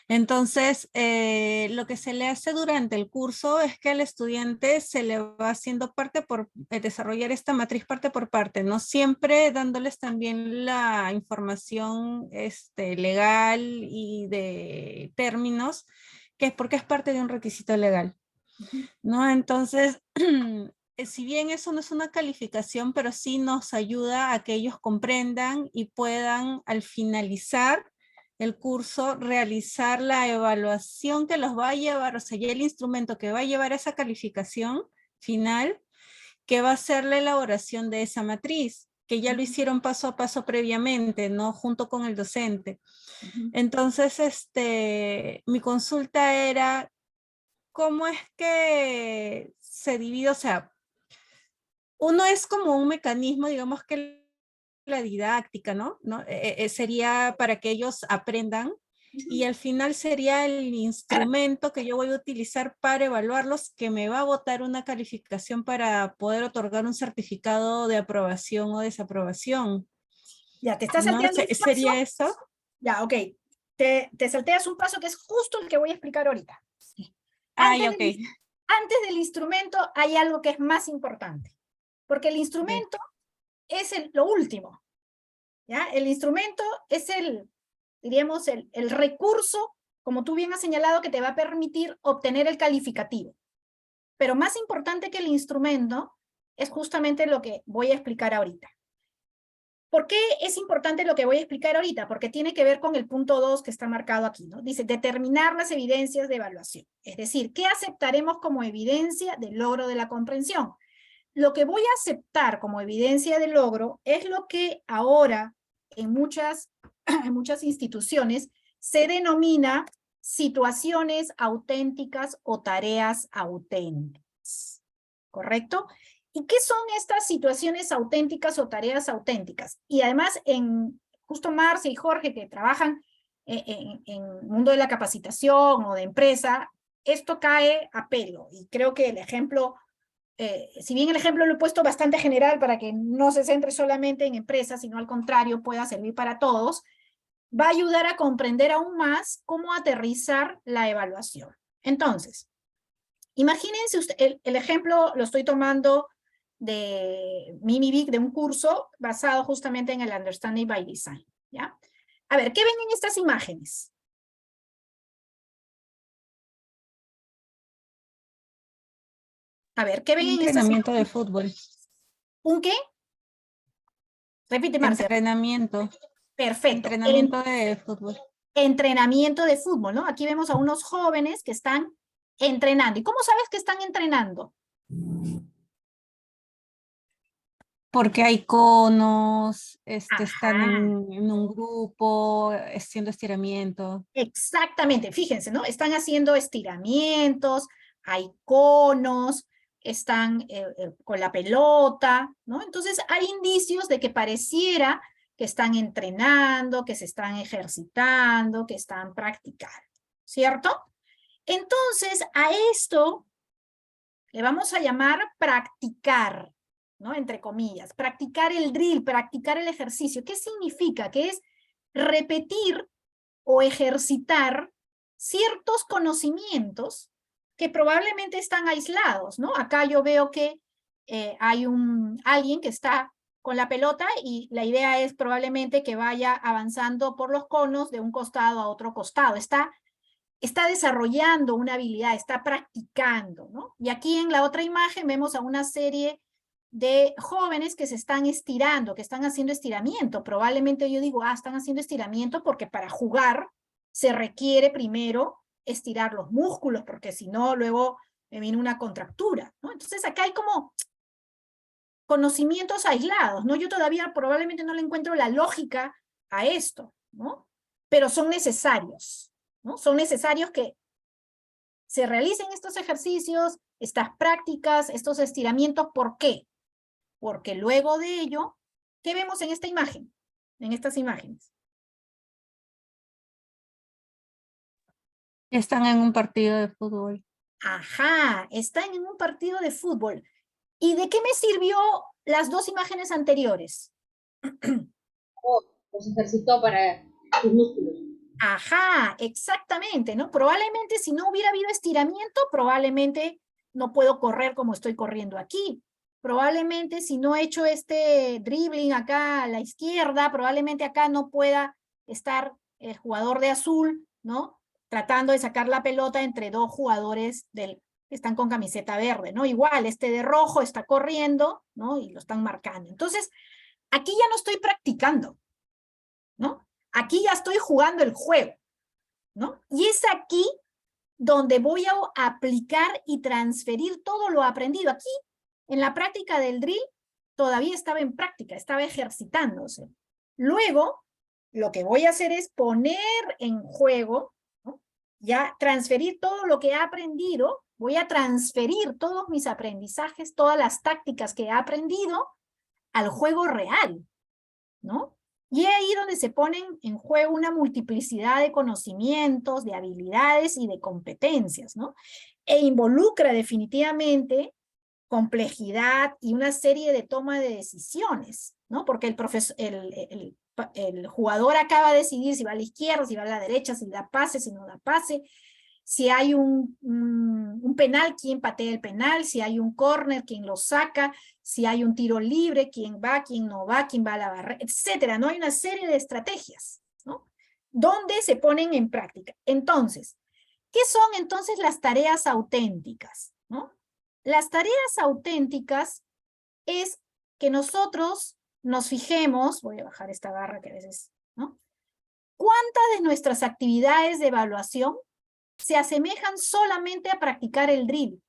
Entonces, lo que se le hace durante el curso es que al estudiante se le va haciendo parte por desarrollar esta matriz parte por parte, ¿no? Siempre dándoles también la información legal y de términos, que es porque es parte de un requisito legal, ¿no? Entonces, si bien eso no es una calificación, pero sí nos ayuda a que ellos comprendan y puedan al finalizar el curso realizar la evaluación que los va a llevar, o sea, ya el instrumento que va a llevar esa calificación final, que va a ser la elaboración de esa matriz, que ya lo hicieron paso a paso previamente, ¿no? Junto con el docente. Entonces, mi consulta era, ¿cómo es que se divide? O sea, uno es como un mecanismo, digamos que la didáctica, ¿no? Sería para que ellos aprendan y al final sería el instrumento que yo voy a utilizar para evaluarlos, que me va a botar una calificación para poder otorgar un certificado de aprobación o desaprobación. Ya, te estás ¿No? salteando un paso. ¿Sería eso? Ya, ok. Te salteas un paso que es justo el que voy a explicar ahorita. Ay, Antes ok. antes del instrumento hay algo que es más importante, porque el instrumento es lo último, ¿ya? El instrumento es diríamos, el recurso, como tú bien has señalado, que te va a permitir obtener el calificativo. Pero más importante que el instrumento es justamente lo que voy a explicar ahorita. ¿Por qué es importante lo que voy a explicar ahorita? Porque tiene que ver con el punto 2 que está marcado aquí, ¿no? Dice, determinar las evidencias de evaluación. Es decir, ¿qué aceptaremos como evidencia del logro de la comprensión? Lo que voy a aceptar como evidencia de logro es lo que ahora en muchas instituciones se denomina situaciones auténticas o tareas auténticas. ¿Correcto? ¿Y qué son estas situaciones auténticas o tareas auténticas? Y además, justo Marcia y Jorge, que trabajan en el mundo de la capacitación o de empresa, esto cae a pelo. Y creo que el ejemplo, si bien el ejemplo lo he puesto bastante general para que no se centre solamente en empresas, sino al contrario pueda servir para todos, va a ayudar a comprender aún más cómo aterrizar la evaluación. Entonces, imagínense usted, el ejemplo lo estoy tomando de MimiBig, de un curso basado justamente en el Understanding by Design, ¿ya? A ver, ¿qué ven en estas imágenes? A ver, ¿qué ven en estas imágenes? Entrenamiento de fútbol. ¿Un qué? Repite, Marcia. Entrenamiento. Perfecto. Entrenamiento de fútbol. Entrenamiento de fútbol, ¿no? Aquí vemos a unos jóvenes que están entrenando. ¿Y cómo sabes que están entrenando? Porque hay conos, están Ajá. en un grupo, haciendo estiramiento. Exactamente, fíjense, ¿no? Están haciendo estiramientos, hay conos, están con la pelota, ¿no? Entonces hay indicios de que pareciera que están entrenando, que se están ejercitando, que están practicando, ¿cierto? Entonces a esto le vamos a llamar practicar, ¿no? Entre comillas, practicar el drill, practicar el ejercicio. ¿Qué significa? Que es repetir o ejercitar ciertos conocimientos que probablemente están aislados, ¿no? Acá yo veo que hay alguien que está con la pelota y la idea es probablemente que vaya avanzando por los conos de un costado a otro costado. Está desarrollando una habilidad, está practicando, ¿no? Y aquí en la otra imagen vemos a una serie de jóvenes que se están estirando, que están haciendo estiramiento. Probablemente yo digo, están haciendo estiramiento porque para jugar se requiere primero estirar los músculos, porque si no, luego me viene una contractura, ¿no? Entonces acá hay como conocimientos aislados, ¿no? Yo todavía probablemente no le encuentro la lógica a esto, ¿no? Pero son necesarios, ¿no? Son necesarios que se realicen estos ejercicios, estas prácticas, estos estiramientos. ¿Por qué? Porque luego de ello, ¿qué vemos en esta imagen? En estas imágenes. Están en un partido de fútbol. Ajá, están en un partido de fútbol. ¿Y de qué me sirvió las dos imágenes anteriores? Los ejercitó para sus músculos. Ajá, exactamente, ¿no? Probablemente si no hubiera habido estiramiento, probablemente no puedo correr como estoy corriendo aquí. Probablemente si no he hecho este dribbling acá a la izquierda, probablemente acá no pueda estar el jugador de azul, ¿no? Tratando de sacar la pelota entre dos jugadores que están con camiseta verde, ¿no? Igual, este de rojo está corriendo, ¿no? Y lo están marcando. Entonces, aquí ya no estoy practicando, ¿no? Aquí ya estoy jugando el juego, ¿no? Y es aquí donde voy a aplicar y transferir todo lo aprendido. Aquí, en la práctica del drill, todavía estaba en práctica, estaba ejercitándose. Luego, lo que voy a hacer es poner en juego, ¿no? Ya transferir todo lo que he aprendido, voy a transferir todos mis aprendizajes, todas las tácticas que he aprendido al juego real, ¿no? Y es ahí donde se ponen en juego una multiplicidad de conocimientos, de habilidades y de competencias, ¿no? E involucra definitivamente complejidad y una serie de toma de decisiones, ¿no? Porque el jugador acaba de decidir si va a la izquierda, si va a la derecha, si da pase, si no da pase, si hay un penal, quién patea el penal, si hay un córner, quién lo saca, si hay un tiro libre, quién va, quién no va, quién va a la barrera, etcétera, ¿no? Hay una serie de estrategias, ¿no? Donde se ponen en práctica. Entonces, ¿qué son entonces las tareas auténticas, ¿no? Las tareas auténticas es que nosotros nos fijemos, voy a bajar esta barra que a veces, ¿no? ¿Cuántas de nuestras actividades de evaluación se asemejan solamente a practicar el drill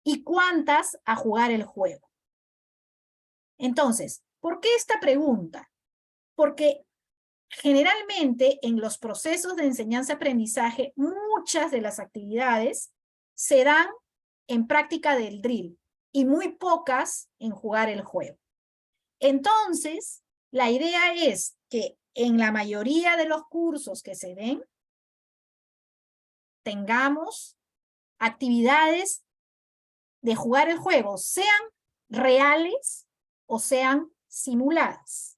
y cuántas a jugar el juego? Entonces, ¿por qué esta pregunta? Porque generalmente en los procesos de enseñanza-aprendizaje, muchas de las actividades se dan en práctica del drill y muy pocas en jugar el juego. Entonces, la idea es que en la mayoría de los cursos que se den, tengamos actividades de jugar el juego, sean reales o sean simuladas.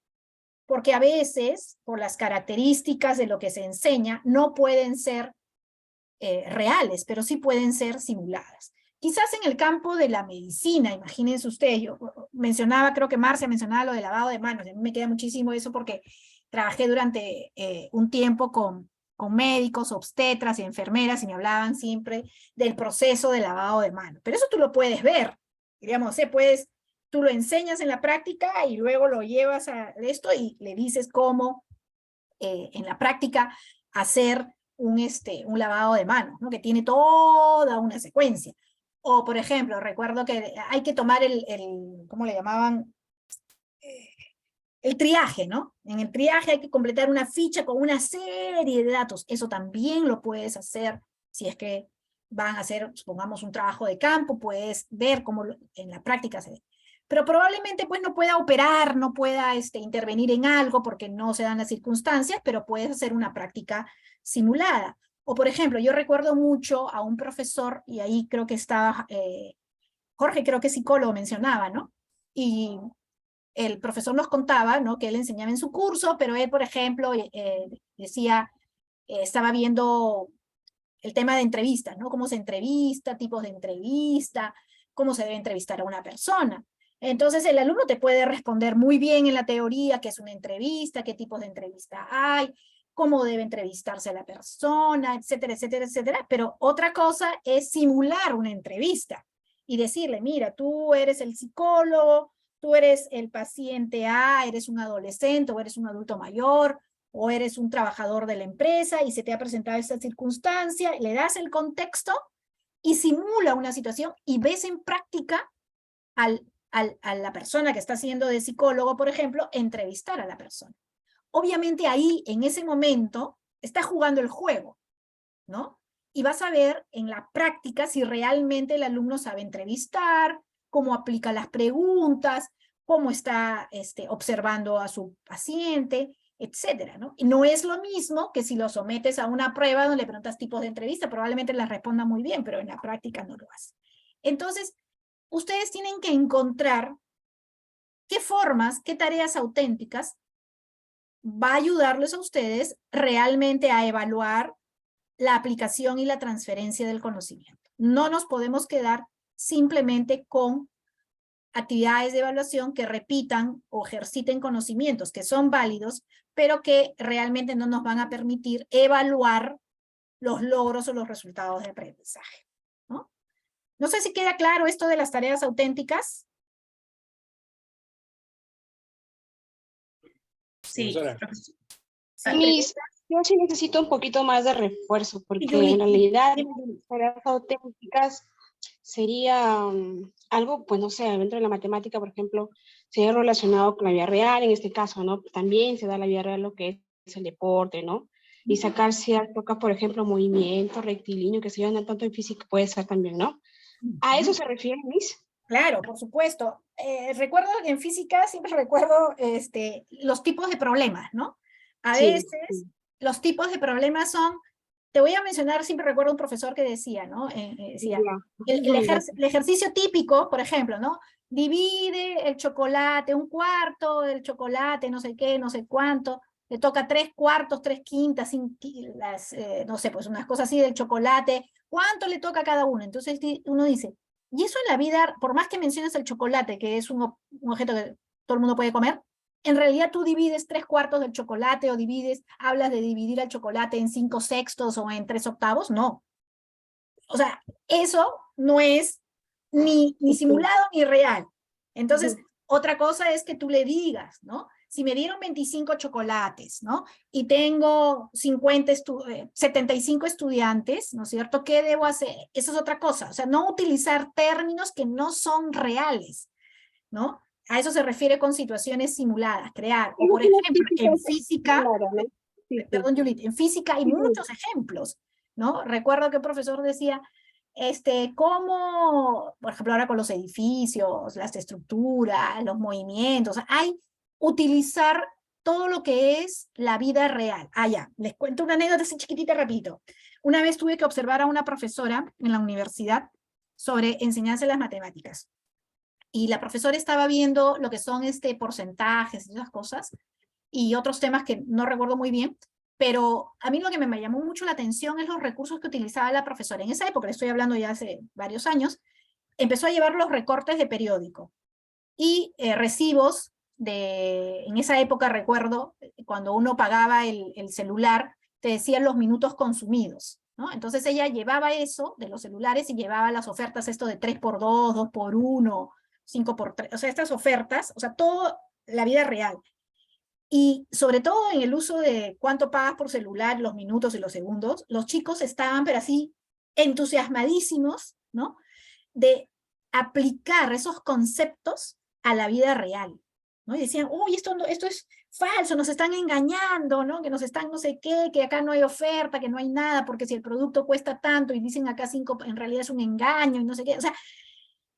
Porque a veces, por las características de lo que se enseña, no pueden ser reales, pero sí pueden ser simuladas. Quizás en el campo de la medicina, imagínense ustedes, yo mencionaba, creo que Marcia mencionaba lo de lavado de manos, a mí me queda muchísimo eso porque trabajé durante un tiempo con médicos, obstetras y enfermeras y me hablaban siempre del proceso de lavado de manos. Pero eso tú lo puedes ver, digamos, tú lo enseñas en la práctica y luego lo llevas a esto y le dices cómo en la práctica hacer un lavado de manos, ¿no? Que tiene toda una secuencia. O, por ejemplo, recuerdo que hay que tomar ¿cómo le llamaban? El triaje, ¿no? En el triaje hay que completar una ficha con una serie de datos. Eso también lo puedes hacer si es que van a hacer, supongamos, un trabajo de campo, puedes ver cómo en la práctica se ve. Pero probablemente pues no pueda operar, no pueda intervenir en algo porque no se dan las circunstancias, pero puedes hacer una práctica simulada. O por ejemplo, yo recuerdo mucho a un profesor, y ahí creo que estaba, Jorge creo que psicólogo mencionaba, ¿no? Y el profesor nos contaba, ¿no? Que él enseñaba en su curso, pero él, por ejemplo, decía, estaba viendo el tema de entrevistas, ¿no? Cómo se entrevista, tipos de entrevista, cómo se debe entrevistar a una persona. Entonces el alumno te puede responder muy bien en la teoría qué es una entrevista, qué tipos de entrevista hay, cómo debe entrevistarse a la persona, etcétera, etcétera, etcétera. Pero otra cosa es simular una entrevista y decirle, mira, tú eres el psicólogo, tú eres el paciente A, eres un adolescente o eres un adulto mayor, o eres un trabajador de la empresa y se te ha presentado esta circunstancia, le das el contexto y simula una situación y ves en práctica a la persona que está haciendo de psicólogo, por ejemplo, entrevistar a la persona. Obviamente ahí, en ese momento, está jugando el juego, ¿no? Y vas a ver en la práctica si realmente el alumno sabe entrevistar, cómo aplica las preguntas, cómo está observando a su paciente, etcétera, ¿no? Y no es lo mismo que si lo sometes a una prueba donde le preguntas tipos de entrevista, probablemente las responda muy bien, pero en la práctica no lo hace. Entonces, ustedes tienen que encontrar qué formas, qué tareas auténticas va a ayudarles a ustedes realmente a evaluar la aplicación y la transferencia del conocimiento. No nos podemos quedar simplemente con actividades de evaluación que repitan o ejerciten conocimientos que son válidos, pero que realmente no nos van a permitir evaluar los logros o los resultados de aprendizaje, ¿no? No sé si queda claro esto de las tareas auténticas. Sí, Profesora. yo sí necesito un poquito más de refuerzo, porque Yuli, en realidad dime. las tareas auténticas sería algo, pues no sé, dentro de la matemática, por ejemplo, sería relacionado con la vida real, en este caso, ¿no? También se da la vida real lo que es el deporte, ¿no? Y sacar cierto, por ejemplo, movimiento rectilíneo, que se llama tanto en física, puede ser también, ¿no? ¿A eso se refiere, Miss? Claro, por supuesto. Recuerdo que en física siempre recuerdo los tipos de problemas, ¿no? A Sí, veces sí. los tipos de problemas son, te voy a mencionar, siempre recuerdo un profesor que decía, ¿no? Decía, Ya. el ejercicio típico, por ejemplo, ¿no? Divide el chocolate, un cuarto del chocolate, no sé qué, no sé cuánto, le toca 3/4, 3/5, no sé, pues unas cosas así del chocolate, ¿cuánto le toca a cada uno? Entonces uno dice, y eso en la vida, por más que menciones el chocolate, que es un objeto que todo el mundo puede comer, en realidad tú divides 3/4 del chocolate o hablas de dividir el chocolate en 5/6 o en 3/8, no. O sea, eso no es ni simulado ni real. Entonces, otra cosa es que tú le digas, ¿no? Si me dieron 25 chocolates, ¿no? Y tengo 75 estudiantes, ¿no es cierto? ¿Qué debo hacer? Eso es otra cosa. O sea, no utilizar términos que no son reales, ¿no? A eso se refiere con situaciones simuladas, crear. O, por ejemplo, en física, perdón, Judith, en física hay muchos ejemplos, ¿no? Recuerdo que el profesor decía, cómo, por ejemplo, ahora con los edificios, las estructuras, los movimientos, hay utilizar todo lo que es la vida real. Ah, ya, les cuento una anécdota así chiquitita, repito. Una vez tuve que observar a una profesora en la universidad sobre enseñanza de las matemáticas. Y la profesora estaba viendo lo que son porcentajes y esas cosas, y otros temas que no recuerdo muy bien, pero a mí lo que me llamó mucho la atención es los recursos que utilizaba la profesora. En esa época, le estoy hablando ya hace varios años, empezó a llevar los recortes de periódico y recibos en esa época recuerdo, cuando uno pagaba el celular, te decían los minutos consumidos, ¿no? Entonces ella llevaba eso de los celulares y llevaba las ofertas, esto de 3x2, 2x1, 5x3, o sea, estas ofertas, o sea, todo la vida real. Y sobre todo en el uso de cuánto pagas por celular, los minutos y los segundos, los chicos estaban, pero así, entusiasmadísimos, ¿no? De aplicar esos conceptos a la vida real, ¿no? Y decían, uy, esto es falso, nos están engañando, ¿no? Que nos están no sé qué, que acá no hay oferta, que no hay nada, porque si el producto cuesta tanto y dicen acá 5, en realidad es un engaño y no sé qué. O sea,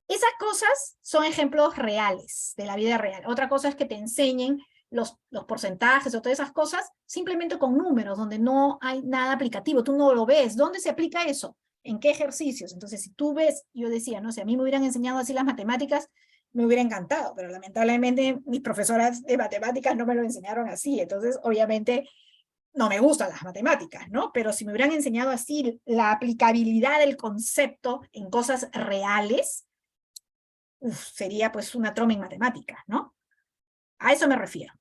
esas cosas son ejemplos reales de la vida real. Otra cosa es que te enseñen los porcentajes o todas esas cosas simplemente con números, donde no hay nada aplicativo, tú no lo ves. ¿Dónde se aplica eso? ¿En qué ejercicios? Entonces, si tú ves, yo decía, no sé, a mí me hubieran enseñado así las matemáticas, me hubiera encantado, pero lamentablemente mis profesoras de matemáticas no me lo enseñaron así, entonces obviamente no me gustan las matemáticas, ¿no? Pero si me hubieran enseñado así la aplicabilidad del concepto en cosas reales, sería pues una troma en matemáticas, ¿no? A eso me refiero.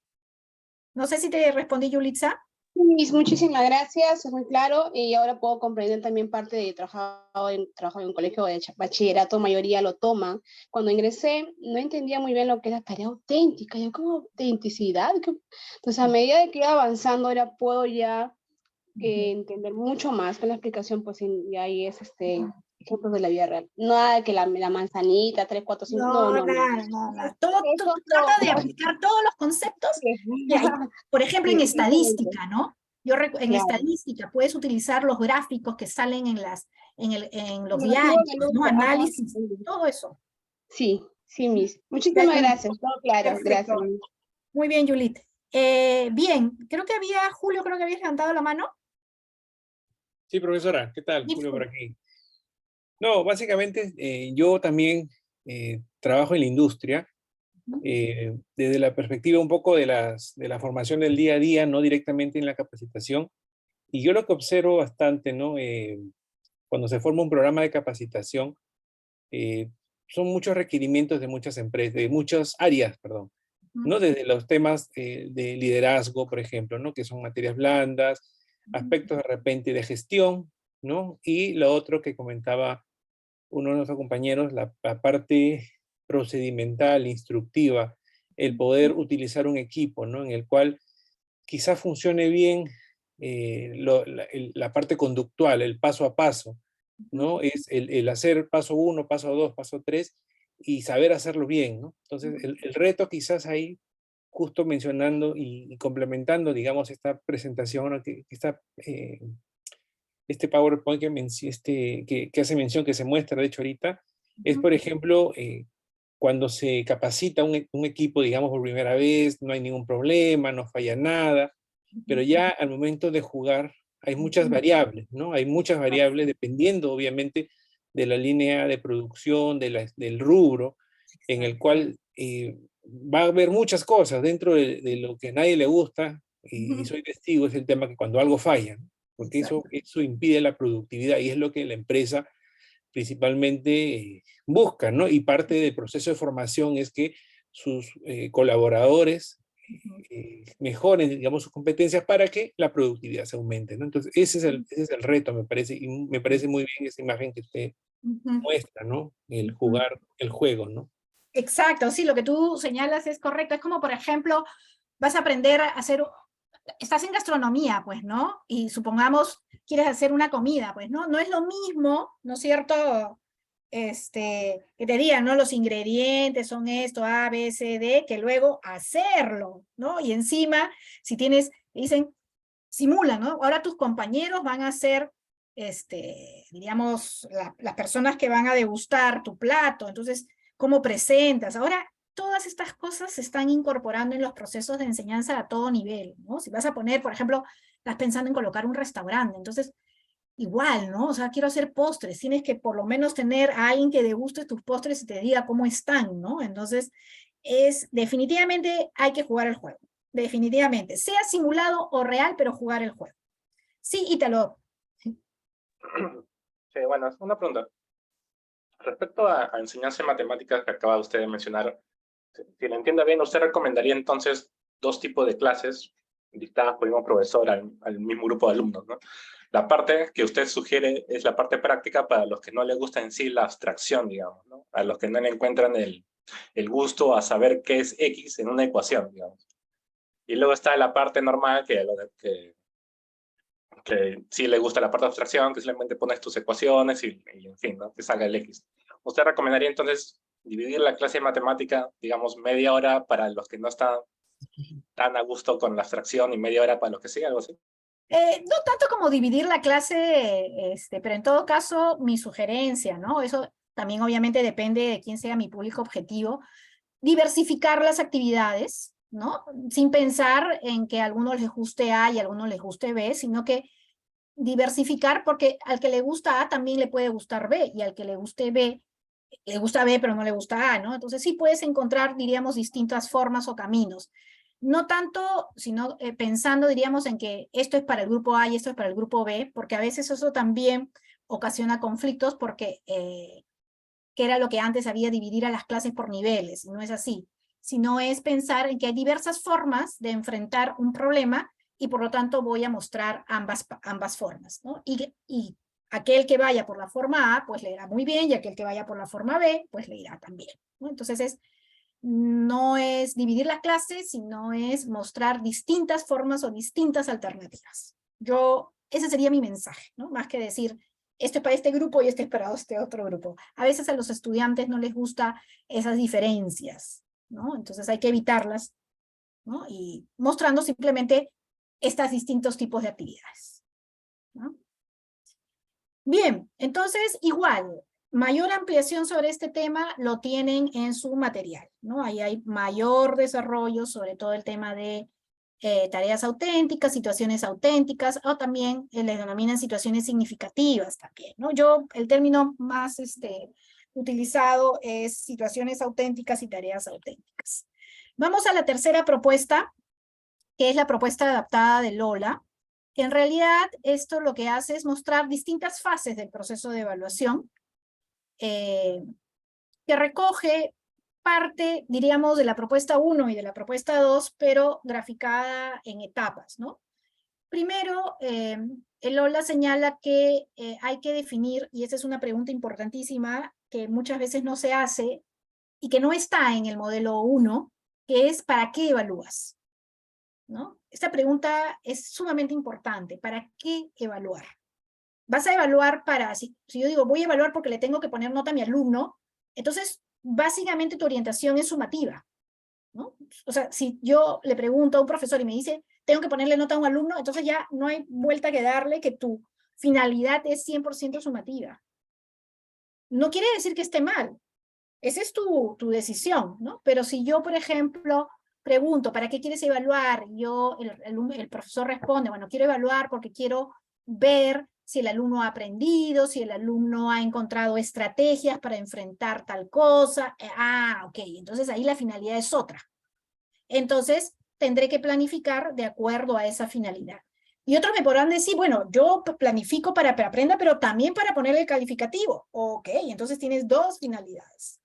No sé si te respondí, Yulitza. Miss, muchísimas gracias, es muy claro, y ahora puedo comprender también parte de trabajo en un colegio de bachillerato, mayoría lo toman. Cuando ingresé, no entendía muy bien lo que era tarea auténtica, yo como autenticidad. Entonces, a medida de que iba avanzando, ahora puedo ya entender mucho más con la explicación, pues y ahí es ejemplos de la vida real. Nada de que la manzanita, 3, 4, 5, no. Nada. Trata de aplicar todos los conceptos. Por ejemplo, en estadística, ¿no? En estadística puedes utilizar los gráficos que salen en los diarios, ¿no? Análisis, todo eso. Sí, Miss. Muchísimas gracias, todo claro, Perfecto. gracias. Muy bien, Julit. Bien, Julio, creo que habías levantado la mano. Sí, profesora, ¿qué tal? Julio por aquí. No, básicamente yo también trabajo en la industria desde la perspectiva un poco de la formación del día a día, no directamente en la capacitación. Y yo lo que observo bastante, ¿no? Cuando se forma un programa de capacitación, son muchos requerimientos de muchas empresas, de muchas áreas, perdón, ¿no? Desde los temas de liderazgo, por ejemplo, ¿no? Que son materias blandas, aspectos de repente de gestión, ¿no? Y lo otro que comentaba uno de nuestros compañeros, la parte procedimental, instructiva, el poder utilizar un equipo, ¿no? En el cual quizás funcione bien la parte conductual, el paso a paso, ¿no? Es el hacer paso 1, paso 2, paso 3 y saber hacerlo bien, ¿no? Entonces, el reto quizás ahí, justo mencionando y complementando, digamos, esta presentación, ¿no? Este PowerPoint que hace mención, que se muestra, de hecho, ahorita, es, por ejemplo, cuando se capacita un equipo, digamos, por primera vez, no hay ningún problema, no falla nada, pero ya al momento de jugar hay muchas variables, ¿no? Hay muchas variables dependiendo, obviamente, de la línea de producción, del rubro, en el cual va a haber muchas cosas dentro de lo que a nadie le gusta, y soy testigo, es el tema que cuando algo falla, ¿no? Porque eso impide la productividad y es lo que la empresa principalmente busca, ¿no? Y parte del proceso de formación es que sus colaboradores mejoren, digamos, sus competencias para que la productividad se aumente, ¿no? Entonces, ese es el reto, me parece, y me parece muy bien esa imagen que usted muestra, ¿no? El jugar el juego, ¿no? Exacto, sí, lo que tú señalas es correcto. Es como, por ejemplo, vas a aprender a hacer, estás en gastronomía, pues, ¿no? Y supongamos, quieres hacer una comida, pues, ¿no? No es lo mismo, ¿no es cierto? Que te digan, ¿no? Los ingredientes son esto, A, B, C, D, que luego hacerlo, ¿no? Y encima, si tienes, dicen, simula, ¿no? Ahora tus compañeros van a ser, diríamos, las personas que van a degustar tu plato, entonces, ¿cómo presentas? Ahora, todas estas cosas se están incorporando en los procesos de enseñanza a todo nivel, ¿no? Si vas a poner, por ejemplo, estás pensando en colocar un restaurante, entonces, igual, ¿no? O sea, quiero hacer postres, tienes que por lo menos tener a alguien que deguste tus postres y te diga cómo están, ¿no? Entonces, definitivamente hay que jugar el juego, definitivamente, sea simulado o real, pero jugar el juego. Sí, Ítalo. Sí, bueno, una pregunta. Respecto a enseñanza de matemáticas que acaba usted de mencionar, si lo entiendo bien, usted recomendaría entonces dos tipos de clases dictadas por el mismo profesor al mismo grupo de alumnos, ¿no? La parte que usted sugiere es la parte práctica para los que no les gusta en sí la abstracción, digamos, ¿no? A los que no le encuentran el gusto a saber qué es X en una ecuación, digamos. Y luego está la parte normal que sí le gusta la parte de abstracción, que simplemente pones tus ecuaciones y en fin, ¿no? Que salga el X. ¿Usted recomendaría entonces dividir la clase de matemática, digamos, media hora para los que no están tan a gusto con la abstracción y media hora para los que sí, algo así? No tanto como dividir la clase, pero en todo caso, mi sugerencia, ¿no? Eso también obviamente depende de quién sea mi público objetivo. Diversificar las actividades, ¿no? Sin pensar en que a algunos les guste A y a algunos les guste B, sino que diversificar, porque al que le gusta A también le puede gustar B, y al que le guste B, le gusta B pero no le gusta A, ¿no? Entonces sí puedes encontrar, diríamos, distintas formas o caminos. No tanto, sino pensando, diríamos, en que esto es para el grupo A y esto es para el grupo B, porque a veces eso también ocasiona conflictos, porque que era lo que antes había, dividir a las clases por niveles, no es así, sino es pensar en que hay diversas formas de enfrentar un problema y por lo tanto voy a mostrar ambas formas, ¿no? Y aquel que vaya por la forma A, pues le irá muy bien, y aquel que vaya por la forma B, pues le irá también, ¿no? Entonces no es dividir las clases, sino es mostrar distintas formas o distintas alternativas. Ese sería mi mensaje, ¿no? Más que decir, esto es para este grupo y esto es para este otro grupo. A veces a los estudiantes no les gusta esas diferencias, ¿no? Entonces hay que evitarlas, ¿no? Y mostrando simplemente estos distintos tipos de actividades, ¿no? Bien, entonces igual, mayor ampliación sobre este tema lo tienen en su material, ¿no? Ahí hay mayor desarrollo sobre todo el tema de tareas auténticas, situaciones auténticas, o también les denominan situaciones significativas también, ¿no? El término más utilizado es situaciones auténticas y tareas auténticas. Vamos a la tercera propuesta, que es la propuesta adaptada de Lola. En realidad, esto lo que hace es mostrar distintas fases del proceso de evaluación, que recoge parte, diríamos, de la propuesta 1 y de la propuesta 2, pero graficada en etapas, ¿no? Primero, el Lola señala que hay que definir, y esa es una pregunta importantísima que muchas veces no se hace y que no está en el modelo 1, que es ¿para qué evalúas? ¿No? Esta pregunta es sumamente importante. ¿Para qué evaluar? Vas a evaluar para, si yo digo voy a evaluar porque le tengo que poner nota a mi alumno, entonces básicamente tu orientación es sumativa, ¿no? O sea, si yo le pregunto a un profesor y me dice, tengo que ponerle nota a un alumno, entonces ya no hay vuelta que darle, que tu finalidad es 100% sumativa. No quiere decir que esté mal, esa es tu decisión, ¿no? Pero si yo, por ejemplo, pregunto, ¿para qué quieres evaluar? El profesor responde, bueno, quiero evaluar porque quiero ver si el alumno ha aprendido, si el alumno ha encontrado estrategias para enfrentar tal cosa. Ok, entonces ahí la finalidad es otra. Entonces, tendré que planificar de acuerdo a esa finalidad. Y otros me podrán decir, bueno, yo planifico para que aprenda, pero también para ponerle el calificativo. Ok, entonces tienes dos finalidades,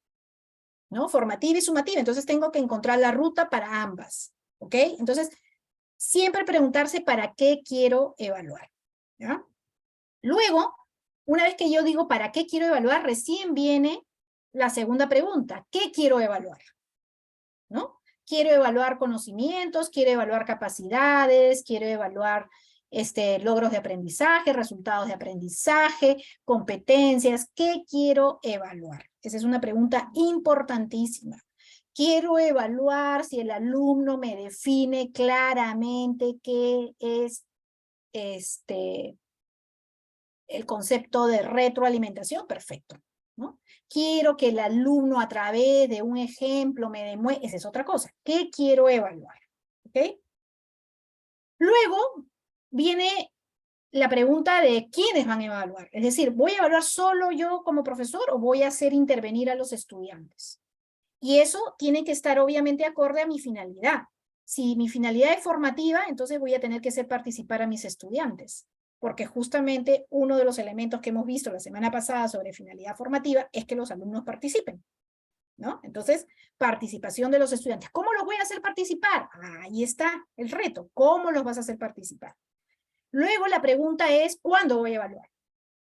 ¿no? Formativa y sumativa. Entonces tengo que encontrar la ruta para ambas. ¿Ok? Entonces, siempre preguntarse para qué quiero evaluar. ¿Ya? Luego, una vez que yo digo para qué quiero evaluar, recién viene la segunda pregunta. ¿Qué quiero evaluar? ¿No? Quiero evaluar conocimientos, quiero evaluar capacidades, quiero evaluar logros de aprendizaje, resultados de aprendizaje, competencias. ¿Qué quiero evaluar? Esa es una pregunta importantísima. Quiero evaluar si el alumno me define claramente qué es el concepto de retroalimentación. Perfecto, ¿no? Quiero que el alumno a través de un ejemplo me demuestre, esa es otra cosa. ¿Qué quiero evaluar? ¿Ok? Luego viene la pregunta de quiénes van a evaluar. Es decir, ¿voy a evaluar solo yo como profesor o voy a hacer intervenir a los estudiantes? Y eso tiene que estar obviamente acorde a mi finalidad. Si mi finalidad es formativa, entonces voy a tener que hacer participar a mis estudiantes, porque justamente uno de los elementos que hemos visto la semana pasada sobre finalidad formativa es que los alumnos participen, ¿no? Entonces, participación de los estudiantes. ¿Cómo los voy a hacer participar? Ahí está el reto. ¿Cómo los vas a hacer participar? Luego la pregunta es, ¿cuándo voy a evaluar?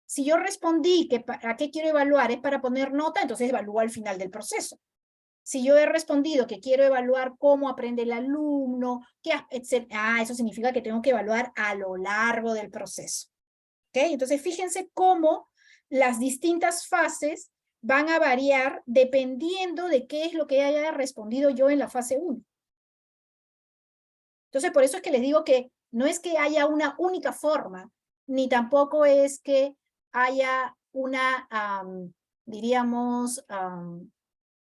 Si yo respondí que para qué quiero evaluar es para poner nota, entonces evalúo al final del proceso. Si yo he respondido que quiero evaluar cómo aprende el alumno, etc. Eso significa que tengo que evaluar a lo largo del proceso. ¿Ok? Entonces fíjense cómo las distintas fases van a variar dependiendo de qué es lo que haya respondido yo en la fase 1. Entonces por eso es que les digo que no es que haya una única forma, ni tampoco es que haya una, diríamos,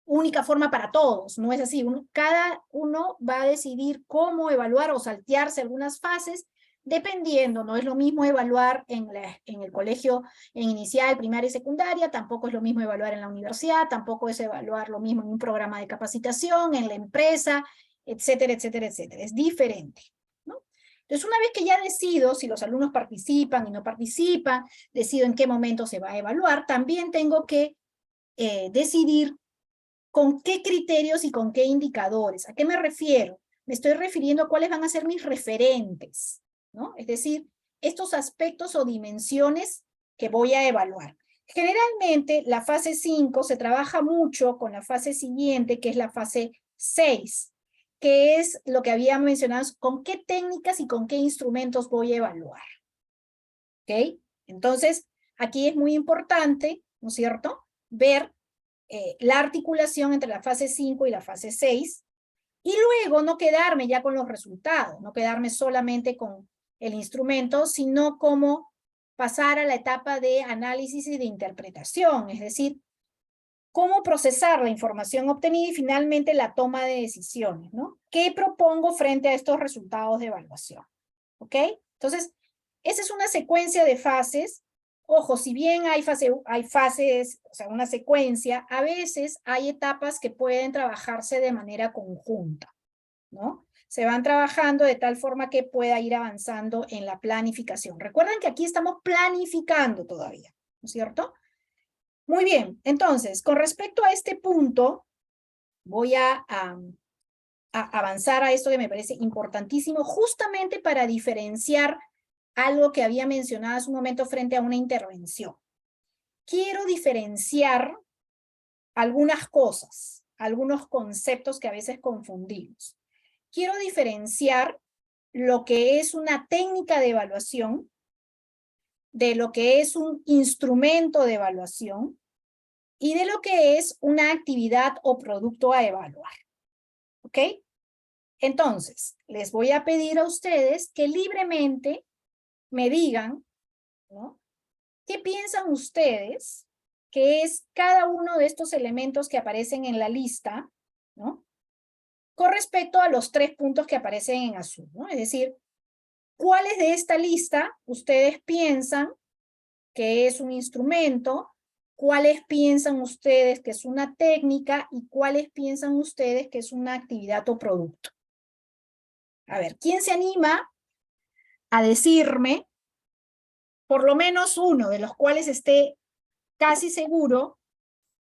única forma para todos. No es así. Cada uno va a decidir cómo evaluar o saltearse algunas fases, dependiendo. No es lo mismo evaluar en el colegio en inicial, primaria y secundaria, tampoco es lo mismo evaluar en la universidad, tampoco es evaluar lo mismo en un programa de capacitación, en la empresa, etcétera, etcétera, etcétera. Es diferente. Entonces, una vez que ya decido si los alumnos participan y no participan, decido en qué momento se va a evaluar, también tengo que decidir con qué criterios y con qué indicadores. ¿A qué me refiero? Me estoy refiriendo a cuáles van a ser mis referentes, ¿no? Es decir, estos aspectos o dimensiones que voy a evaluar. Generalmente, la fase 5 se trabaja mucho con la fase siguiente, que es la fase 6. Que es lo que había mencionado, con qué técnicas y con qué instrumentos voy a evaluar. ¿Ok? Entonces, aquí es muy importante, ¿no es cierto?, ver la articulación entre la fase 5 y la fase 6, y luego no quedarme ya con los resultados, no quedarme solamente con el instrumento, sino como pasar a la etapa de análisis y de interpretación, es decir, cómo procesar la información obtenida y finalmente la toma de decisiones, ¿no? ¿Qué propongo frente a estos resultados de evaluación? ¿Ok? Entonces, esa es una secuencia de fases Ojo, si bien hay fases, o sea, una secuencia, a veces hay etapas que pueden trabajarse de manera conjunta, ¿no? Se van trabajando de tal forma que pueda ir avanzando en la planificación. Recuerden que aquí estamos planificando todavía, ¿no es cierto? Muy bien, entonces, con respecto a este punto, voy a avanzar a esto que me parece importantísimo, justamente para diferenciar algo que había mencionado hace un momento frente a una intervención. Quiero diferenciar algunas cosas, algunos conceptos que a veces confundimos. Quiero diferenciar lo que es una técnica de evaluación de lo que es un instrumento de evaluación y de lo que es una actividad o producto a evaluar. ¿Ok? Entonces, les voy a pedir a ustedes que libremente me digan, ¿no? ¿Qué piensan ustedes que es cada uno de estos elementos que aparecen en la lista, ¿no? Con respecto a los 3 puntos que aparecen en azul, ¿no? Es decir, ¿cuáles de esta lista ustedes piensan que es un instrumento? ¿Cuáles piensan ustedes que es una técnica? ¿Y cuáles piensan ustedes que es una actividad o producto? A ver, ¿quién se anima a decirme por lo menos uno de los cuales esté casi seguro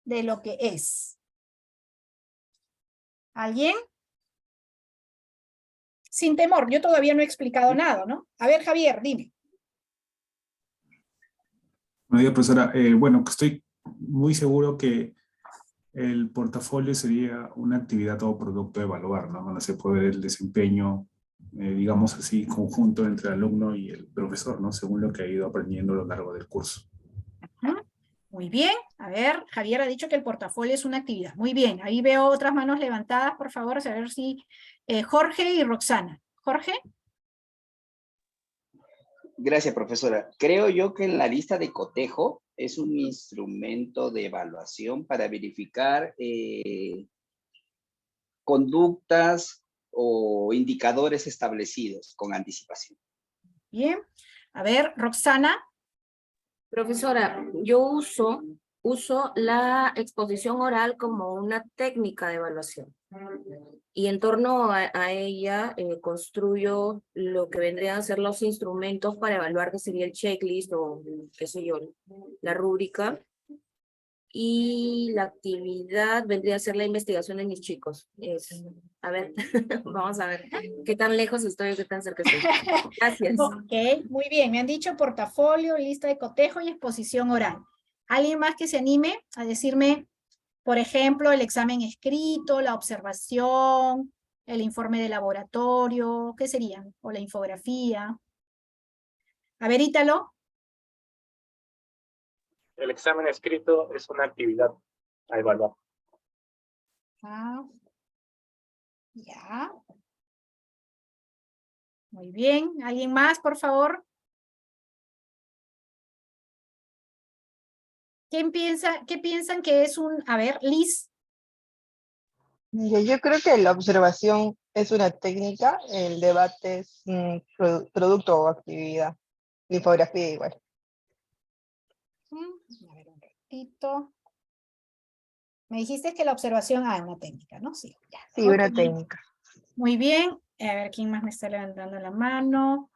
de lo que es? ¿Alguien? Sin temor, yo todavía no he explicado nada, ¿no? A ver, Javier, dime. Buenos días, profesora. Bueno, estoy muy seguro que el portafolio sería una actividad o producto de evaluar, ¿no? Donde se puede ver el desempeño, digamos así, conjunto entre el alumno y el profesor, ¿no? Según lo que ha ido aprendiendo a lo largo del curso. Muy bien. A ver, Javier ha dicho que el portafolio es una actividad. Muy bien. Ahí veo otras manos levantadas, por favor, a ver si Jorge y Roxana. Jorge. Gracias, profesora. Creo yo que en la lista de cotejo es un instrumento de evaluación para verificar conductas o indicadores establecidos con anticipación. Bien. A ver, Roxana. Profesora, yo uso la exposición oral como una técnica de evaluación. Y en torno a ella construyo lo que vendrían a ser los instrumentos para evaluar, que sería el checklist o qué sé yo, la rúbrica. Y la actividad vendría a ser la investigación de mis chicos. A ver, vamos a ver qué tan lejos estoy o qué tan cerca estoy. Gracias. Ok, muy bien. Me han dicho portafolio, lista de cotejo y exposición oral. ¿Alguien más que se anime a decirme, por ejemplo, el examen escrito, la observación, el informe de laboratorio? ¿Qué serían? O la infografía. A ver, Ítalo. El examen escrito es una actividad a evaluar. Ah, ya. Muy bien. ¿Alguien más, por favor? ¿Qué piensan que es un... A ver, Liz. Mire, yo creo que la observación es una técnica, el debate es un producto o actividad, la infografía igual. A ver, un ratito. Me dijiste que la observación, una técnica, ¿no? Sí, ya. Sí, Ok. una técnica. Muy bien. A ver, ¿quién más me está levantando la mano?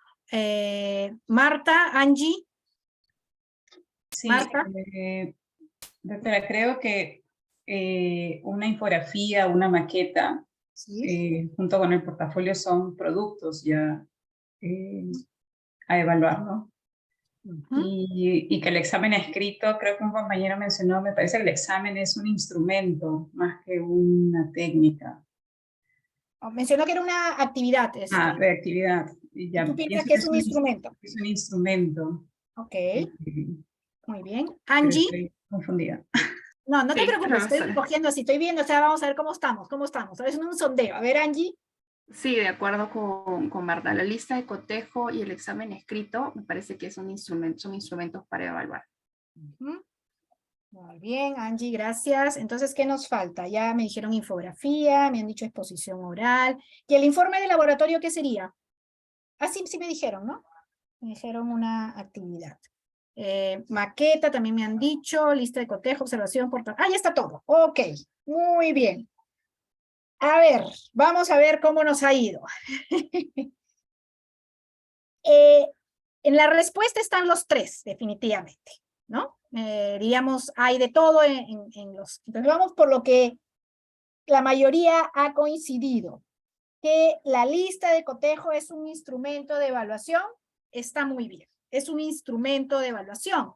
Marta, Angie. Sí, Marta. doctora, creo que una infografía, una maqueta, Sí. junto con el portafolio son productos ya a evaluar, ¿no? Y que el examen escrito, creo que un compañero mencionó, me parece que el examen es un instrumento más que una técnica. Mencionó que era una actividad. De actividad. Y ya, ¿Tú piensas pienso que es un instrumento? Es un instrumento. Ok, Y- muy bien. pero Angie. estoy confundida. No, no te Sí, preocupes, estoy profesora. cogiendo así, estoy viendo, o sea, vamos a ver cómo estamos. A ver, es un sondeo. A ver, Angie. Sí, de acuerdo con Marta. La lista de cotejo y el examen escrito me parece que es un instrumento, son instrumentos para evaluar. Muy bien, Angie, gracias. Entonces, ¿qué nos falta? Ya me dijeron infografía, me han dicho exposición oral. ¿Y el informe de laboratorio qué sería? Ah, sí, sí me dijeron, ¿no? Me dijeron una actividad. Maqueta también me han dicho, lista de cotejo, observación, portafolio. Ah, ya está todo. Ok, muy bien. A ver, vamos a ver cómo nos ha ido. En la respuesta están los tres, definitivamente, ¿no? Digamos, hay de todo en los... Entonces vamos por lo que la mayoría ha coincidido, que la lista de cotejo es un instrumento de evaluación, está muy bien, es un instrumento de evaluación.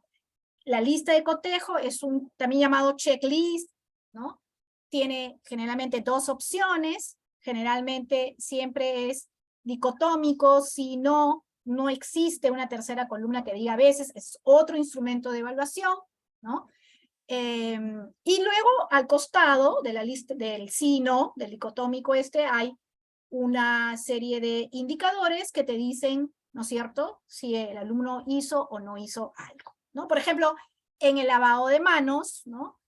La lista de cotejo es un también llamado checklist, ¿no? Tiene generalmente dos opciones, generalmente siempre es dicotómico, si no existe una tercera columna que diga a veces, es otro instrumento de evaluación, ¿no? Y luego al costado de la lista del sí, no, del dicotómico hay una serie de indicadores que te dicen, ¿no es cierto?, si el alumno hizo o no hizo algo, ¿no? Por ejemplo, en el lavado de manos, ¿no?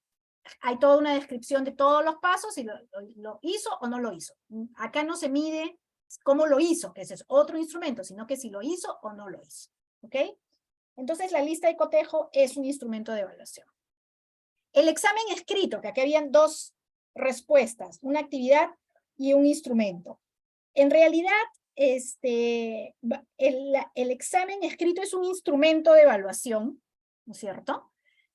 Hay toda una descripción de todos los pasos, si lo hizo o no lo hizo. Acá no se mide cómo lo hizo, que ese es otro instrumento, sino que si lo hizo o no lo hizo, ¿ok? Entonces la lista de cotejo es un instrumento de evaluación. El examen escrito, que aquí habían dos respuestas, una actividad y un instrumento. En realidad, el examen escrito es un instrumento de evaluación, ¿no es cierto?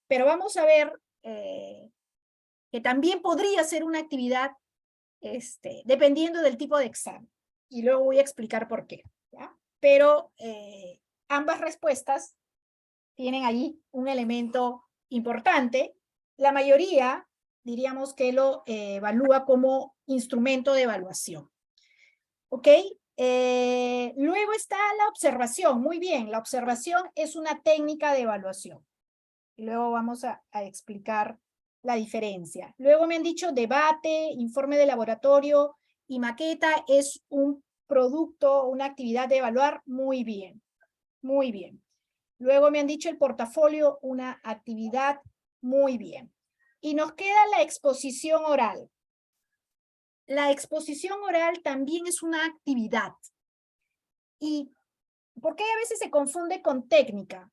Pero vamos a ver que también podría ser una actividad dependiendo del tipo de examen. Y luego voy a explicar por qué, ¿ya? Pero ambas respuestas tienen ahí un elemento importante. La mayoría, diríamos que lo evalúa como instrumento de evaluación. ¿Ok? Luego está la observación. Muy bien, la observación es una técnica de evaluación. Y luego vamos a explicar la diferencia. Luego me han dicho debate, informe de laboratorio y maqueta es un producto, una actividad de evaluar. Muy bien, muy bien. Luego me han dicho el portafolio, una actividad. Muy bien. Y nos queda la exposición oral. La exposición oral también es una actividad. ¿Y por qué a veces se confunde con técnica?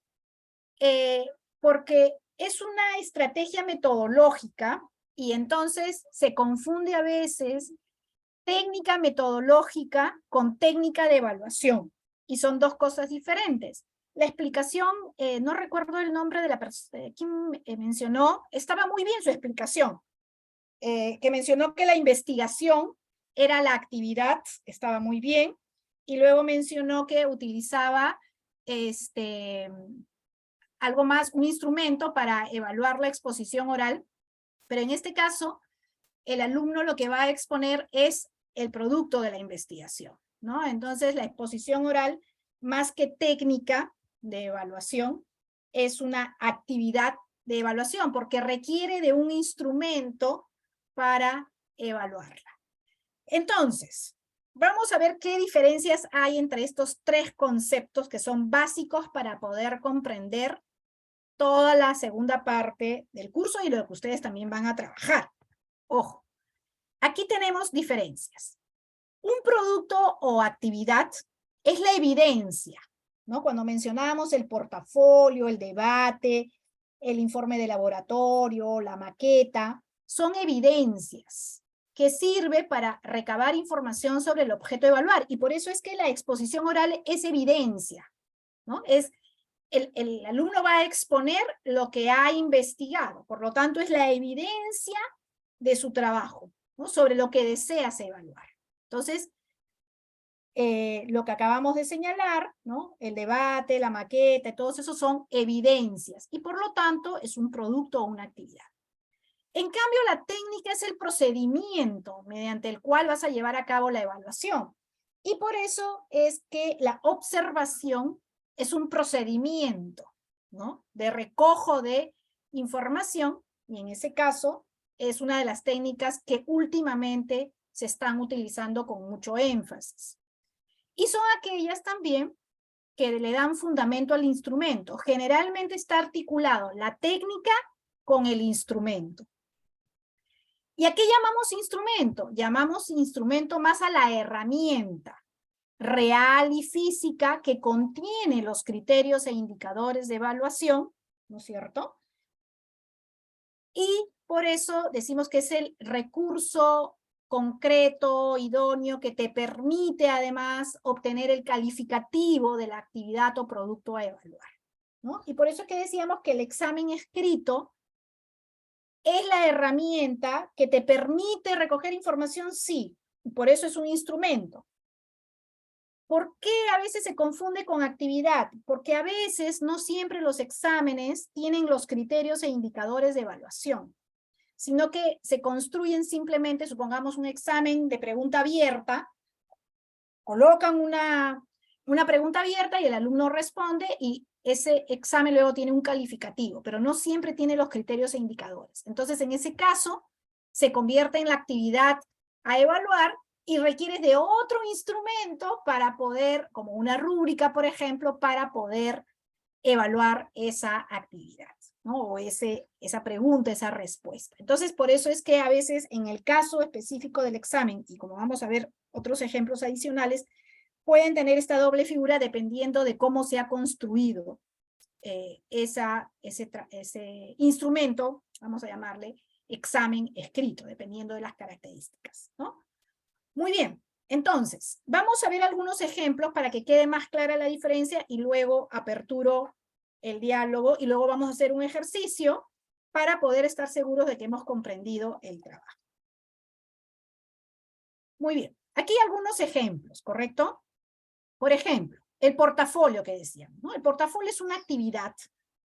Porque es una estrategia metodológica y entonces se confunde a veces técnica metodológica con técnica de evaluación. Y son dos cosas diferentes. La explicación, no recuerdo el nombre de la persona, quien mencionó, estaba muy bien su explicación. Que mencionó que la investigación era la actividad, estaba muy bien, y luego mencionó que utilizaba algo más, un instrumento para evaluar la exposición oral, pero en este caso, el alumno lo que va a exponer es el producto de la investigación, ¿no? Entonces, la exposición oral, más que técnica de evaluación, es una actividad de evaluación, porque requiere de un instrumento para evaluarla. Entonces, vamos a ver qué diferencias hay entre estos tres conceptos que son básicos para poder comprender toda la segunda parte del curso y lo que ustedes también van a trabajar. Ojo, aquí tenemos diferencias. Un producto o actividad es la evidencia, ¿no? Cuando mencionamos el portafolio, el debate, el informe de laboratorio, la maqueta, son evidencias que sirve para recabar información sobre el objeto a evaluar. Y por eso es que la exposición oral es evidencia, ¿no? Es el alumno va a exponer lo que ha investigado. Por lo tanto, es la evidencia de su trabajo, ¿no? Sobre lo que deseas evaluar. Entonces, lo que acabamos de señalar, ¿no? El debate, la maqueta, todos esos son evidencias. Y por lo tanto, es un producto o una actividad. En cambio, la técnica es el procedimiento mediante el cual vas a llevar a cabo la evaluación. Y por eso es que la observación es un procedimiento, ¿no? De recojo de información, y en ese caso es una de las técnicas que últimamente se están utilizando con mucho énfasis. Y son aquellas también que le dan fundamento al instrumento. Generalmente está articulado la técnica con el instrumento. ¿Y a qué llamamos instrumento? Llamamos instrumento más a la herramienta. real y física que contiene los criterios e indicadores de evaluación, ¿no es cierto? Y por eso decimos que es el recurso concreto, idóneo, que te permite además obtener el calificativo de la actividad o producto a evaluar, ¿no? Y por eso es que decíamos que el examen escrito es la herramienta que te permite recoger información, sí, y por eso es un instrumento. ¿Por qué a veces se confunde con actividad? Porque a veces no siempre los exámenes tienen los criterios e indicadores de evaluación, sino que se construyen simplemente, supongamos un examen de pregunta abierta, colocan una pregunta abierta y el alumno responde y ese examen luego tiene un calificativo, pero no siempre tiene los criterios e indicadores. Entonces, en ese caso, se convierte en la actividad a evaluar y requiere de otro instrumento para poder, como una rúbrica, por ejemplo, para poder evaluar esa actividad, ¿no? O esa pregunta, esa respuesta. Entonces, por eso es que a veces, en el caso específico del examen, y como vamos a ver otros ejemplos adicionales, pueden tener esta doble figura dependiendo de cómo se ha construido ese instrumento, vamos a llamarle examen escrito, dependiendo de las características, ¿no? Muy bien, entonces, vamos a ver algunos ejemplos para que quede más clara la diferencia y luego aperturo el diálogo y luego vamos a hacer un ejercicio para poder estar seguros de que hemos comprendido el trabajo. Muy bien, aquí algunos ejemplos, ¿correcto? Por ejemplo, el portafolio que decíamos, ¿no? El portafolio es una actividad,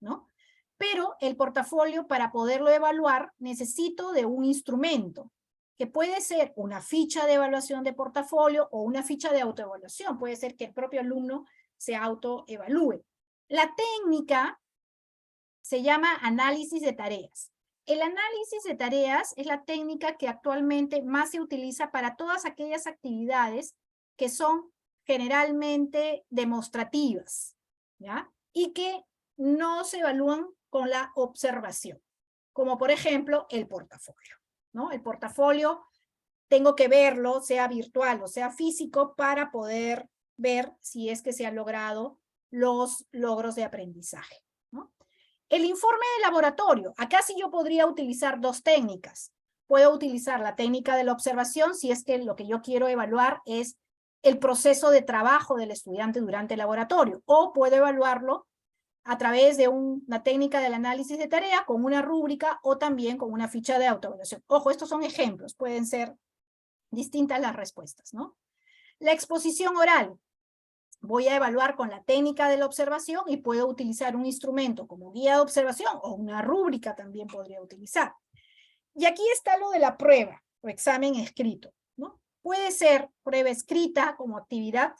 ¿no? Pero el portafolio, para poderlo evaluar, necesito de un instrumento, que puede ser una ficha de evaluación de portafolio o una ficha de autoevaluación. Puede ser que el propio alumno se autoevalúe. La técnica se llama análisis de tareas. El análisis de tareas es la técnica que actualmente más se utiliza para todas aquellas actividades que son generalmente demostrativas, ¿ya? Y que no se evalúan con la observación, como por ejemplo el portafolio, ¿no? El portafolio tengo que verlo, sea virtual o sea físico, para poder ver si es que se han logrado los logros de aprendizaje, ¿no? El informe de laboratorio, acá sí yo podría utilizar dos técnicas. Puedo utilizar la técnica de la observación si es que lo que yo quiero evaluar es el proceso de trabajo del estudiante durante el laboratorio, o puedo evaluarlo a través de una técnica del análisis de tarea con una rúbrica o también con una ficha de autoevaluación. Ojo, estos son ejemplos, pueden ser distintas las respuestas, ¿no? La exposición oral. Voy a evaluar con la técnica de la observación y puedo utilizar un instrumento como guía de observación o una rúbrica también podría utilizar. Y aquí está lo de la prueba o examen escrito, ¿no? Puede ser prueba escrita como actividad.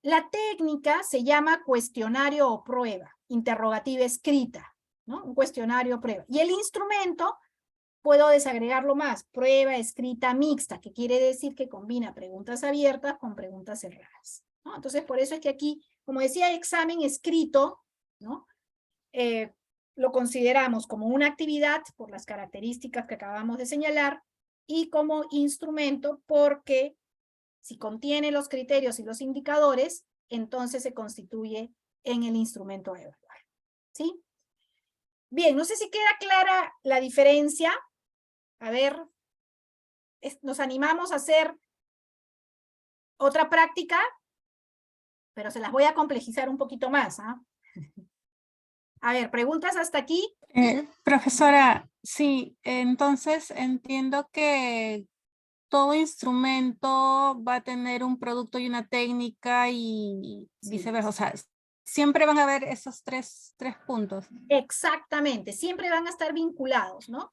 La técnica se llama cuestionario o prueba, interrogativa escrita, ¿no? Un cuestionario o prueba. Y el instrumento, puedo desagregarlo más, prueba escrita mixta, que quiere decir que combina preguntas abiertas con preguntas cerradas, ¿no? Entonces, por eso es que aquí, como decía, examen escrito, ¿no? Lo consideramos como una actividad por las características que acabamos de señalar y como instrumento porque si contiene los criterios y los indicadores, entonces se constituye en el instrumento a evaluar, ¿sí? Bien, no sé si queda clara la diferencia. A ver, nos animamos a hacer otra práctica, pero se las voy a complejizar un poquito más, ¿ah? A ver, ¿preguntas hasta aquí? Profesora, sí, entonces entiendo que todo instrumento va a tener un producto y una técnica y viceversa, o sea, siempre van a haber esos tres puntos. Exactamente, siempre van a estar vinculados, ¿no?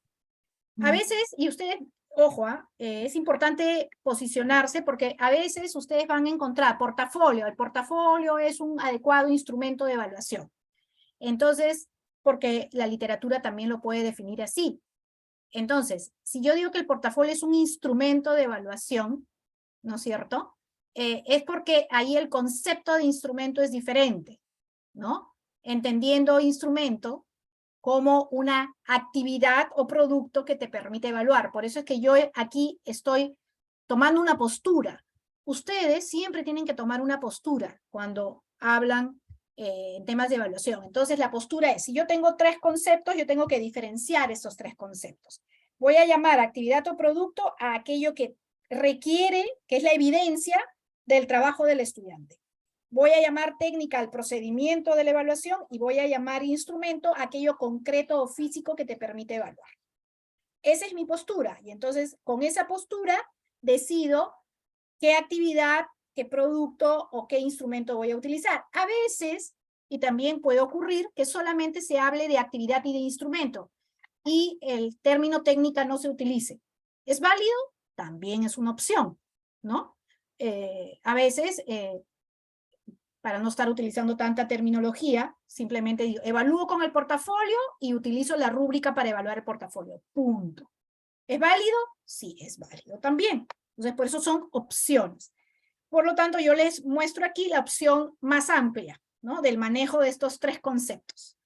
A veces, y ustedes, ojo, es importante posicionarse porque a veces ustedes van a encontrar portafolio. El portafolio es un adecuado instrumento de evaluación. Entonces, porque la literatura también lo puede definir así. Entonces, si yo digo que el portafolio es un instrumento de evaluación, ¿no es cierto? Es porque ahí el concepto de instrumento es diferente, ¿no? Entendiendo instrumento como una actividad o producto que te permite evaluar. Por eso es que yo aquí estoy tomando una postura. ustedes siempre tienen que tomar una postura cuando hablan en temas de evaluación. Entonces la postura es, si yo tengo 3 conceptos, yo tengo que diferenciar estos 3 conceptos. Voy a llamar actividad o producto a aquello que requiere, que es la evidencia del trabajo del estudiante. Voy a llamar técnica al procedimiento de la evaluación y voy a llamar instrumento a aquello concreto o físico que te permite evaluar. Esa es mi postura. Y entonces, con esa postura, decido qué actividad, qué producto o qué instrumento voy a utilizar. A veces, y también puede ocurrir, que solamente se hable de actividad y de instrumento y el término técnica no se utilice. ¿Es válido? También es una opción, ¿no? A veces, para no estar utilizando tanta terminología, simplemente digo, evalúo con el portafolio y utilizo la rúbrica para evaluar el portafolio. Punto. ¿Es válido? Sí, es válido también. Entonces, por eso son opciones. Por lo tanto, yo les muestro aquí la opción más amplia, ¿no? Del manejo de estos 3 conceptos.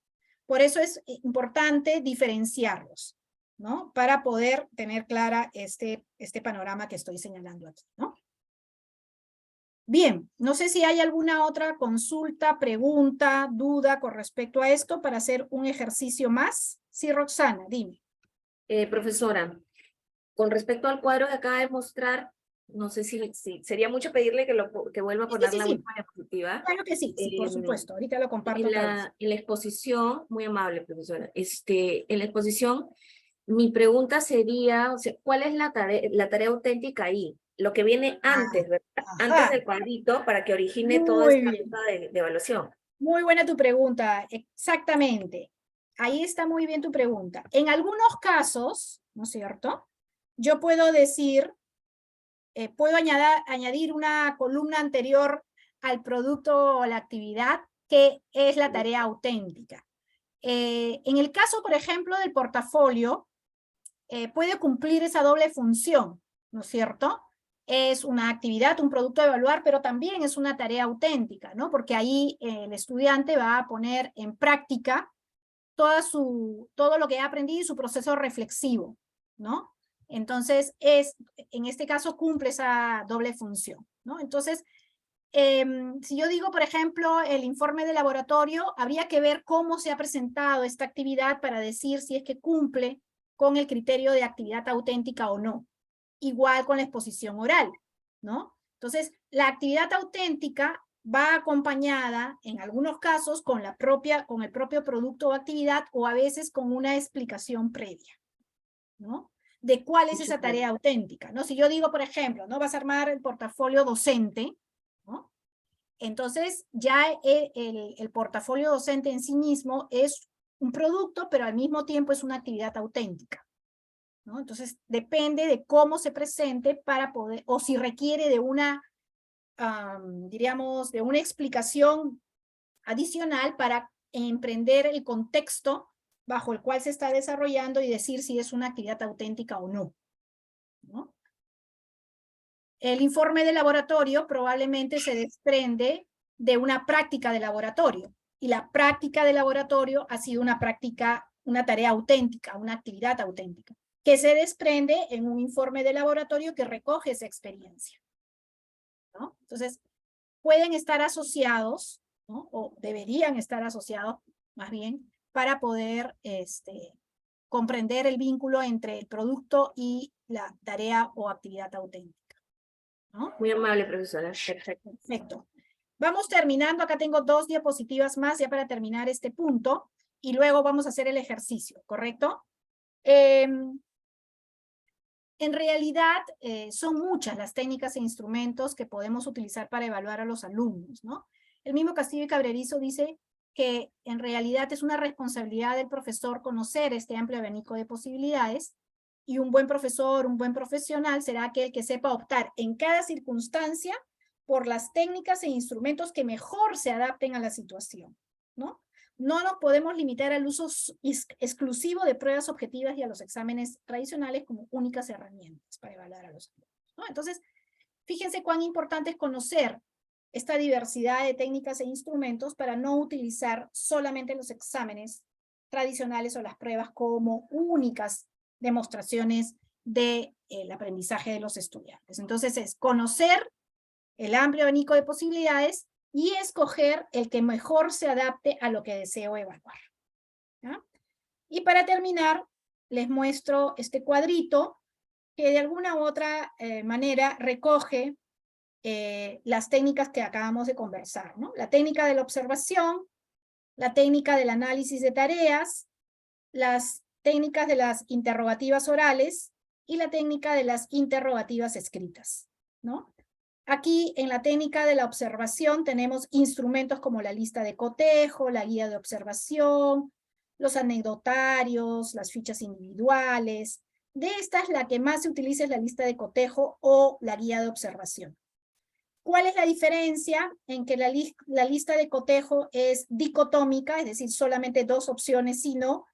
Por eso es importante diferenciarlos, ¿no? Para poder tener clara este panorama que estoy señalando aquí, ¿no? Bien, no sé si hay alguna otra consulta, pregunta, duda con respecto a esto para hacer un ejercicio más. Sí, Roxana, dime. Profesora, con respecto al cuadro que acaba de mostrar, no sé si sería mucho pedirle que vuelva a poner la última diapositiva. Claro que sí, sí, por supuesto. Ahorita lo comparto. En la exposición, muy amable, profesora, en la exposición, mi pregunta sería, o sea, ¿cuál es la tarea auténtica ahí? Lo que viene antes, ¿verdad? Antes del cuadrito para que origine toda esta ruta de evaluación. Muy buena tu pregunta, exactamente. Ahí está muy bien tu pregunta. En algunos casos, ¿no es cierto? Yo puedo decir, puedo añadir una columna anterior al producto o la actividad que es la tarea auténtica. En el caso, por ejemplo, del portafolio, puede cumplir esa doble función, ¿no es cierto? Es una actividad, un producto a evaluar, pero también es una tarea auténtica, ¿no? Porque ahí el estudiante va a poner en práctica todo lo que ha aprendido y su proceso reflexivo, ¿no? Entonces, en este caso cumple esa doble función, ¿no? Entonces, si yo digo, por ejemplo, el informe de laboratorio, habría que ver cómo se ha presentado esta actividad para decir si es que cumple con el criterio de actividad auténtica o no. Igual con la exposición oral, ¿no? Entonces, la actividad auténtica va acompañada, en algunos casos, con el propio producto o actividad, o a veces con una explicación previa, ¿no? De cuál es esa tarea auténtica, ¿no? Si yo digo, por ejemplo, ¿no? Vas a armar el portafolio docente, ¿no? Entonces, ya el portafolio docente en sí mismo es un producto, pero al mismo tiempo es una actividad auténtica, ¿no? Entonces, depende de cómo se presente para poder, o si requiere de una, diríamos, de una explicación adicional para emprender el contexto bajo el cual se está desarrollando y decir si es una actividad auténtica o no, ¿no? El informe de laboratorio probablemente se desprende de una práctica de laboratorio, y la práctica de laboratorio ha sido una práctica, una tarea auténtica, una actividad auténtica, que se desprende en un informe de laboratorio que recoge esa experiencia, ¿no? Entonces, pueden estar asociados, ¿no? O deberían estar asociados, más bien, para poder comprender el vínculo entre el producto y la tarea o actividad auténtica, ¿no? Muy amable, profesora. Perfecto. Perfecto. Vamos terminando. Acá tengo 2 diapositivas más ya para terminar este punto, y luego vamos a hacer el ejercicio, ¿correcto? En realidad, son muchas las técnicas e instrumentos que podemos utilizar para evaluar a los alumnos, ¿no? El mismo Castillo y Cabrerizo dice que en realidad es una responsabilidad del profesor conocer este amplio abanico de posibilidades, y un buen profesor, un buen profesional será aquel que sepa optar en cada circunstancia por las técnicas e instrumentos que mejor se adapten a la situación, ¿no? No nos podemos limitar al uso exclusivo de pruebas objetivas y a los exámenes tradicionales como únicas herramientas para evaluar a los alumnos, ¿no? Entonces, fíjense cuán importante es conocer esta diversidad de técnicas e instrumentos para no utilizar solamente los exámenes tradicionales o las pruebas como únicas demostraciones del aprendizaje de los estudiantes. Entonces, es conocer el amplio abanico de posibilidades y escoger el que mejor se adapte a lo que deseo evaluar. ¿Ya? Y para terminar, les muestro este cuadrito que de alguna u otra manera recoge las técnicas que acabamos de conversar, ¿no? La técnica de la observación, la técnica del análisis de tareas, las técnicas de las interrogativas orales y la técnica de las interrogativas escritas, ¿no? Aquí en la técnica de la observación tenemos instrumentos como la lista de cotejo, la guía de observación, los anecdotarios, las fichas individuales. De estas, la que más se utiliza es la lista de cotejo o la guía de observación. ¿Cuál es la diferencia en que la lista de cotejo es dicotómica, es decir, solamente dos opciones sí, no,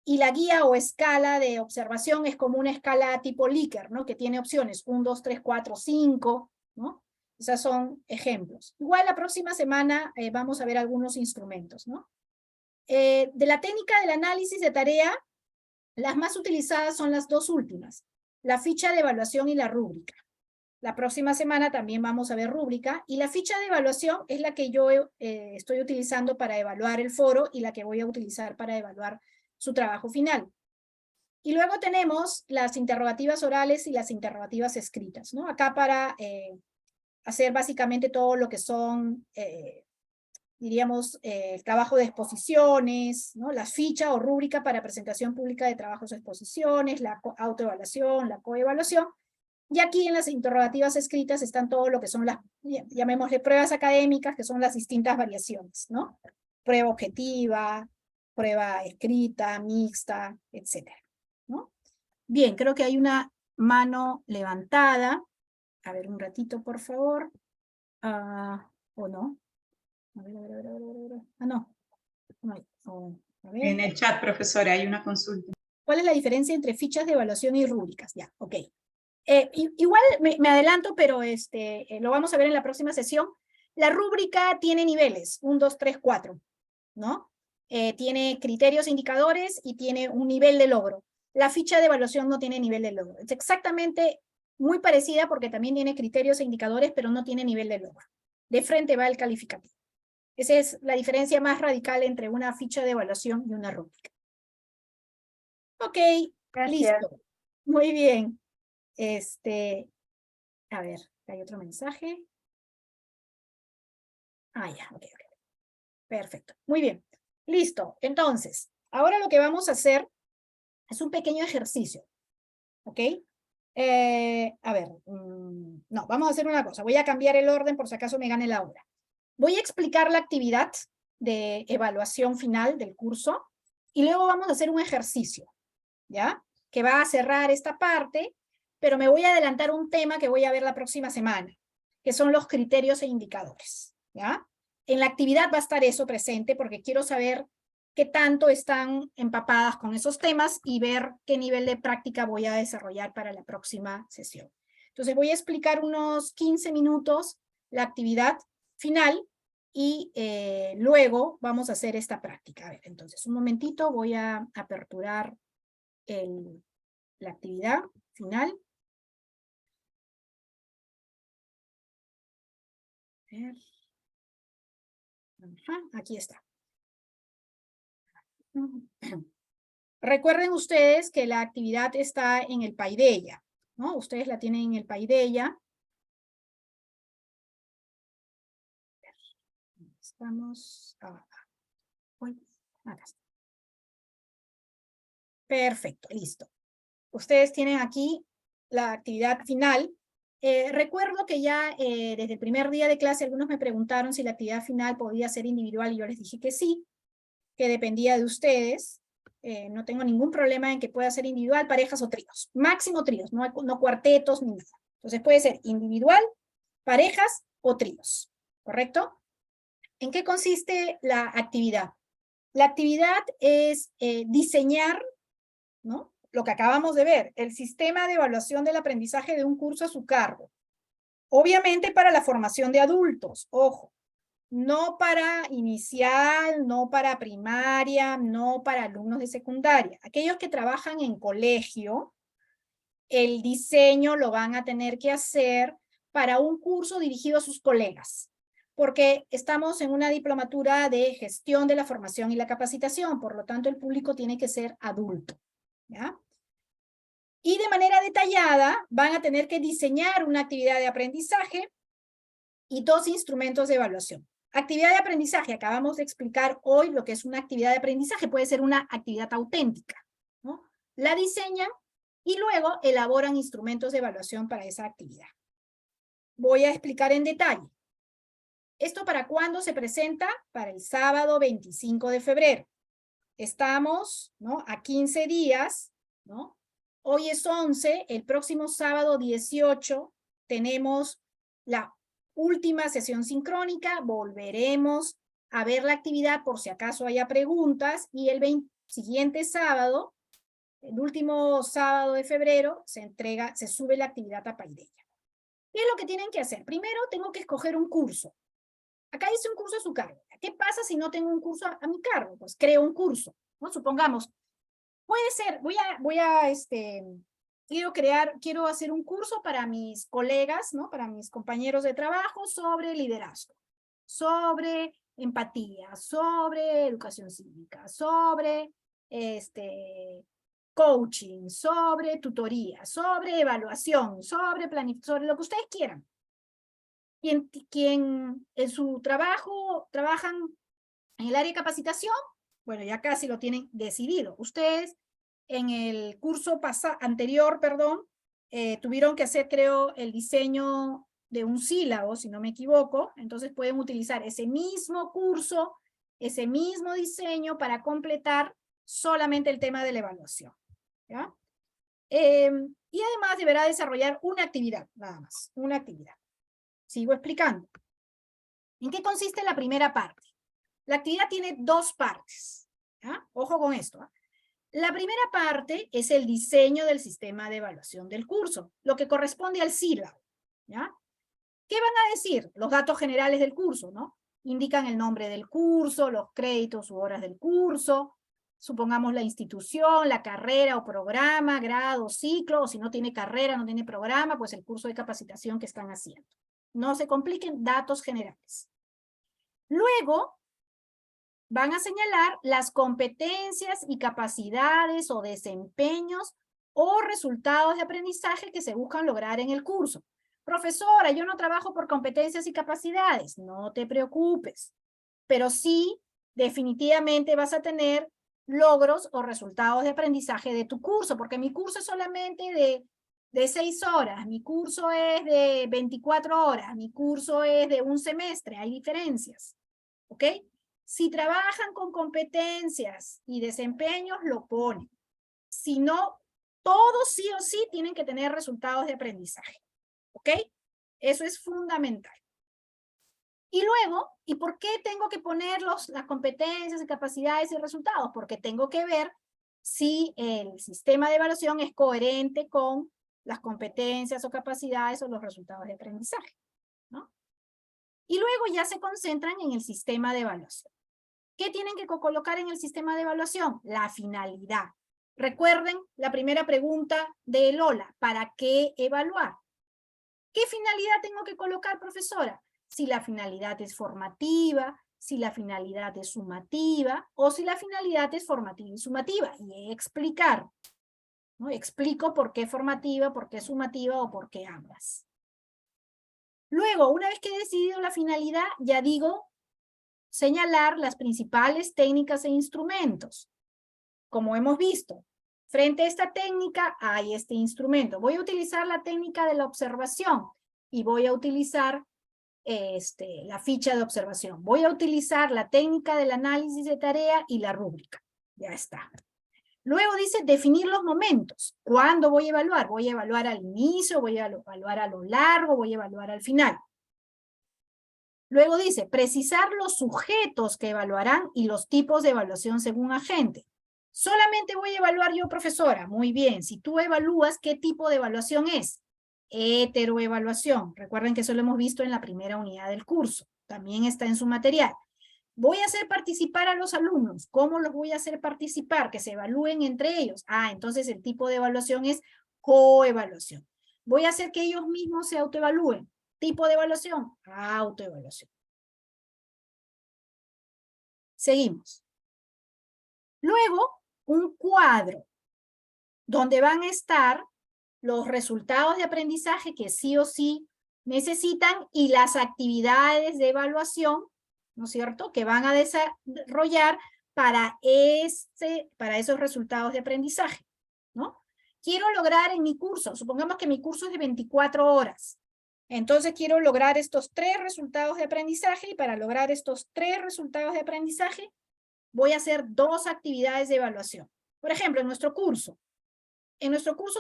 y la guía o escala de observación es como una escala tipo Likert, ¿no? Que tiene opciones 1, 2, 3, 4, 5, ¿no? Esos son ejemplos. Igual la próxima semana vamos a ver algunos instrumentos, ¿no? De la técnica del análisis de tarea, las más utilizadas son las dos últimas, la ficha de evaluación y la rúbrica. La próxima semana también vamos a ver rúbrica, y la ficha de evaluación es la que yo estoy utilizando para evaluar el foro y la que voy a utilizar para evaluar su trabajo final. Y luego tenemos las interrogativas orales y las interrogativas escritas, ¿no? Acá para hacer básicamente todo lo que son, diríamos, el trabajo de exposiciones, ¿no? La ficha o rúbrica para presentación pública de trabajos o exposiciones, la autoevaluación, la coevaluación. Y aquí en las interrogativas escritas están todo lo que son las, llamémosle pruebas académicas, que son las distintas variaciones, ¿no? Prueba objetiva, prueba escrita, mixta, etcétera, ¿no? Bien, creo que hay una mano levantada. A ver, un ratito, por favor. ¿O no? A ver. Ah, no. No hay. A ver. En el chat, profesora, hay una consulta. ¿Cuál es la diferencia entre fichas de evaluación y rúbricas? Ya, ok. Igual me adelanto, pero lo vamos a ver en la próxima sesión. La rúbrica tiene niveles, 1, 2, 3, 4, ¿no? Tiene criterios, indicadores y tiene un nivel de logro. La ficha de evaluación no tiene nivel de logro. Es exactamente muy parecida porque también tiene criterios e indicadores, pero no tiene nivel de logro. De frente va el calificativo. Esa es la diferencia más radical entre una ficha de evaluación y una rúbrica. Ok, Gracias. listo. Muy bien. A ver, hay otro mensaje. Ya, ok. Perfecto, muy bien. Listo, entonces, ahora lo que vamos a hacer es un pequeño ejercicio, ¿ok? A ver, no, vamos a hacer una cosa. Voy a cambiar el orden por si acaso me gane la hora. Voy a explicar la actividad de evaluación final del curso y luego vamos a hacer un ejercicio, ¿ya? Que va a cerrar esta parte, pero me voy a adelantar un tema que voy a ver la próxima semana, que son los criterios e indicadores, ¿ya? En la actividad va a estar eso presente porque quiero saber qué tanto están empapadas con esos temas y ver qué nivel de práctica voy a desarrollar para la próxima sesión. Entonces voy a explicar unos 15 minutos la actividad final y luego vamos a hacer esta práctica. A ver, entonces un momentito, voy a aperturar la actividad final. A ver. Aquí está. Recuerden ustedes que la actividad está en el Paideia, ¿no? Ustedes la tienen en el Paideia. Estamos acá. Acá está. Perfecto, listo. Ustedes tienen aquí la actividad final. Recuerdo que ya desde el primer día de clase algunos me preguntaron si la actividad final podía ser individual y yo les dije que sí, que dependía de ustedes. No tengo ningún problema en que pueda ser individual, parejas o tríos. Máximo tríos, no cuartetos ni nada. Entonces puede ser individual, parejas o tríos, ¿correcto? ¿En qué consiste la actividad? La actividad es diseñar, ¿no? Lo que acabamos de ver, el sistema de evaluación del aprendizaje de un curso a su cargo. Obviamente para la formación de adultos, ojo. No para inicial, no para primaria, no para alumnos de secundaria. Aquellos que trabajan en colegio, el diseño lo van a tener que hacer para un curso dirigido a sus colegas, porque estamos en una diplomatura de gestión de la formación y la capacitación, por lo tanto el público tiene que ser adulto, ¿ya? Y de manera detallada van a tener que diseñar una actividad de aprendizaje y 2 instrumentos de evaluación. Actividad de aprendizaje, acabamos de explicar hoy lo que es una actividad de aprendizaje, puede ser una actividad auténtica, ¿no? La diseñan y luego elaboran instrumentos de evaluación para esa actividad. Voy a explicar en detalle. ¿Esto para cuándo se presenta? Para el sábado 25 de febrero. Estamos, ¿no?, a 15 días, ¿no? Hoy es 11, el próximo sábado 18 tenemos la última sesión sincrónica, volveremos a ver la actividad por si acaso haya preguntas, y el siguiente sábado, el último sábado de febrero, se sube la actividad a Paideia. ¿Qué es lo que tienen que hacer? Primero tengo que escoger un curso. Acá dice un curso a su cargo. ¿Qué pasa si no tengo un curso a mi cargo? Pues creo un curso, ¿no? Supongamos, puede ser, quiero hacer un curso para mis colegas, ¿no? Para mis compañeros de trabajo sobre liderazgo, sobre empatía, sobre educación cívica, sobre coaching, sobre tutoría, sobre evaluación, sobre planificación, sobre lo que ustedes quieran. Quien en su trabajo trabajan en el área de capacitación, bueno, ya casi lo tienen decidido. Ustedes en el curso anterior, tuvieron que hacer, creo, el diseño de un sílabo, si no me equivoco, entonces pueden utilizar ese mismo curso, ese mismo diseño para completar solamente el tema de la evaluación, ¿ya? Y además deberá desarrollar una actividad, nada más, una actividad. Sigo explicando. ¿En qué consiste la primera parte? La actividad tiene 2 partes, ¿ya? Ojo con esto, ¿eh? La primera parte es el diseño del sistema de evaluación del curso, lo que corresponde al sílabo, ¿ya? ¿Qué van a decir? Los datos generales del curso, ¿no? Indican el nombre del curso, los créditos u horas del curso, supongamos la institución, la carrera o programa, grado, ciclo, o si no tiene carrera, no tiene programa, pues el curso de capacitación que están haciendo. No se compliquen, datos generales. Luego, van a señalar las competencias y capacidades o desempeños o resultados de aprendizaje que se buscan lograr en el curso. Profesora, yo no trabajo por competencias y capacidades, no te preocupes, pero sí, definitivamente vas a tener logros o resultados de aprendizaje de tu curso, porque mi curso es solamente de 6 horas, mi curso es de 24 horas, mi curso es de un semestre, hay diferencias, ¿ok? Si trabajan con competencias y desempeños, lo ponen. Si no, todos sí o sí tienen que tener resultados de aprendizaje, ¿ok? Eso es fundamental. Y luego, ¿y por qué tengo que poner las competencias, capacidades y resultados? Porque tengo que ver si el sistema de evaluación es coherente con las competencias o capacidades o los resultados de aprendizaje, ¿no? Y luego ya se concentran en el sistema de evaluación. ¿Qué tienen que colocar en el sistema de evaluación? La finalidad. Recuerden la primera pregunta de Lola, ¿para qué evaluar? ¿Qué finalidad tengo que colocar, profesora? Si la finalidad es formativa, si la finalidad es sumativa, o si la finalidad es formativa y sumativa. Y explicar, ¿no? Explico por qué formativa, por qué sumativa o por qué ambas. Luego, una vez que he decidido la finalidad, ya digo, señalar las principales técnicas e instrumentos. Como hemos visto, frente a esta técnica hay este instrumento. Voy a utilizar la técnica de la observación y voy a utilizar la ficha de observación. Voy a utilizar la técnica del análisis de tarea y la rúbrica. Ya está. Luego dice definir los momentos. ¿Cuándo voy a evaluar? Voy a evaluar al inicio, voy a evaluar a lo largo, voy a evaluar al final. Luego dice precisar los sujetos que evaluarán y los tipos de evaluación según agente. Solamente voy a evaluar yo, profesora. Muy bien. Si tú evalúas, ¿qué tipo de evaluación es? Heteroevaluación. Recuerden que eso lo hemos visto en la primera unidad del curso. También está en su material. Voy a hacer participar a los alumnos. ¿Cómo los voy a hacer participar? Que se evalúen entre ellos. Entonces el tipo de evaluación es coevaluación. Voy a hacer que ellos mismos se autoevalúen. tipo de evaluación, autoevaluación. Seguimos. Luego, un cuadro donde van a estar los resultados de aprendizaje que sí o sí necesitan y las actividades de evaluación, ¿no es cierto?, que van a desarrollar para esos resultados de aprendizaje, ¿no? Quiero lograr en mi curso, supongamos que mi curso es de 24 horas, entonces quiero lograr estos 3 resultados de aprendizaje y para lograr estos 3 resultados de aprendizaje voy a hacer 2 actividades de evaluación. Por ejemplo, en nuestro curso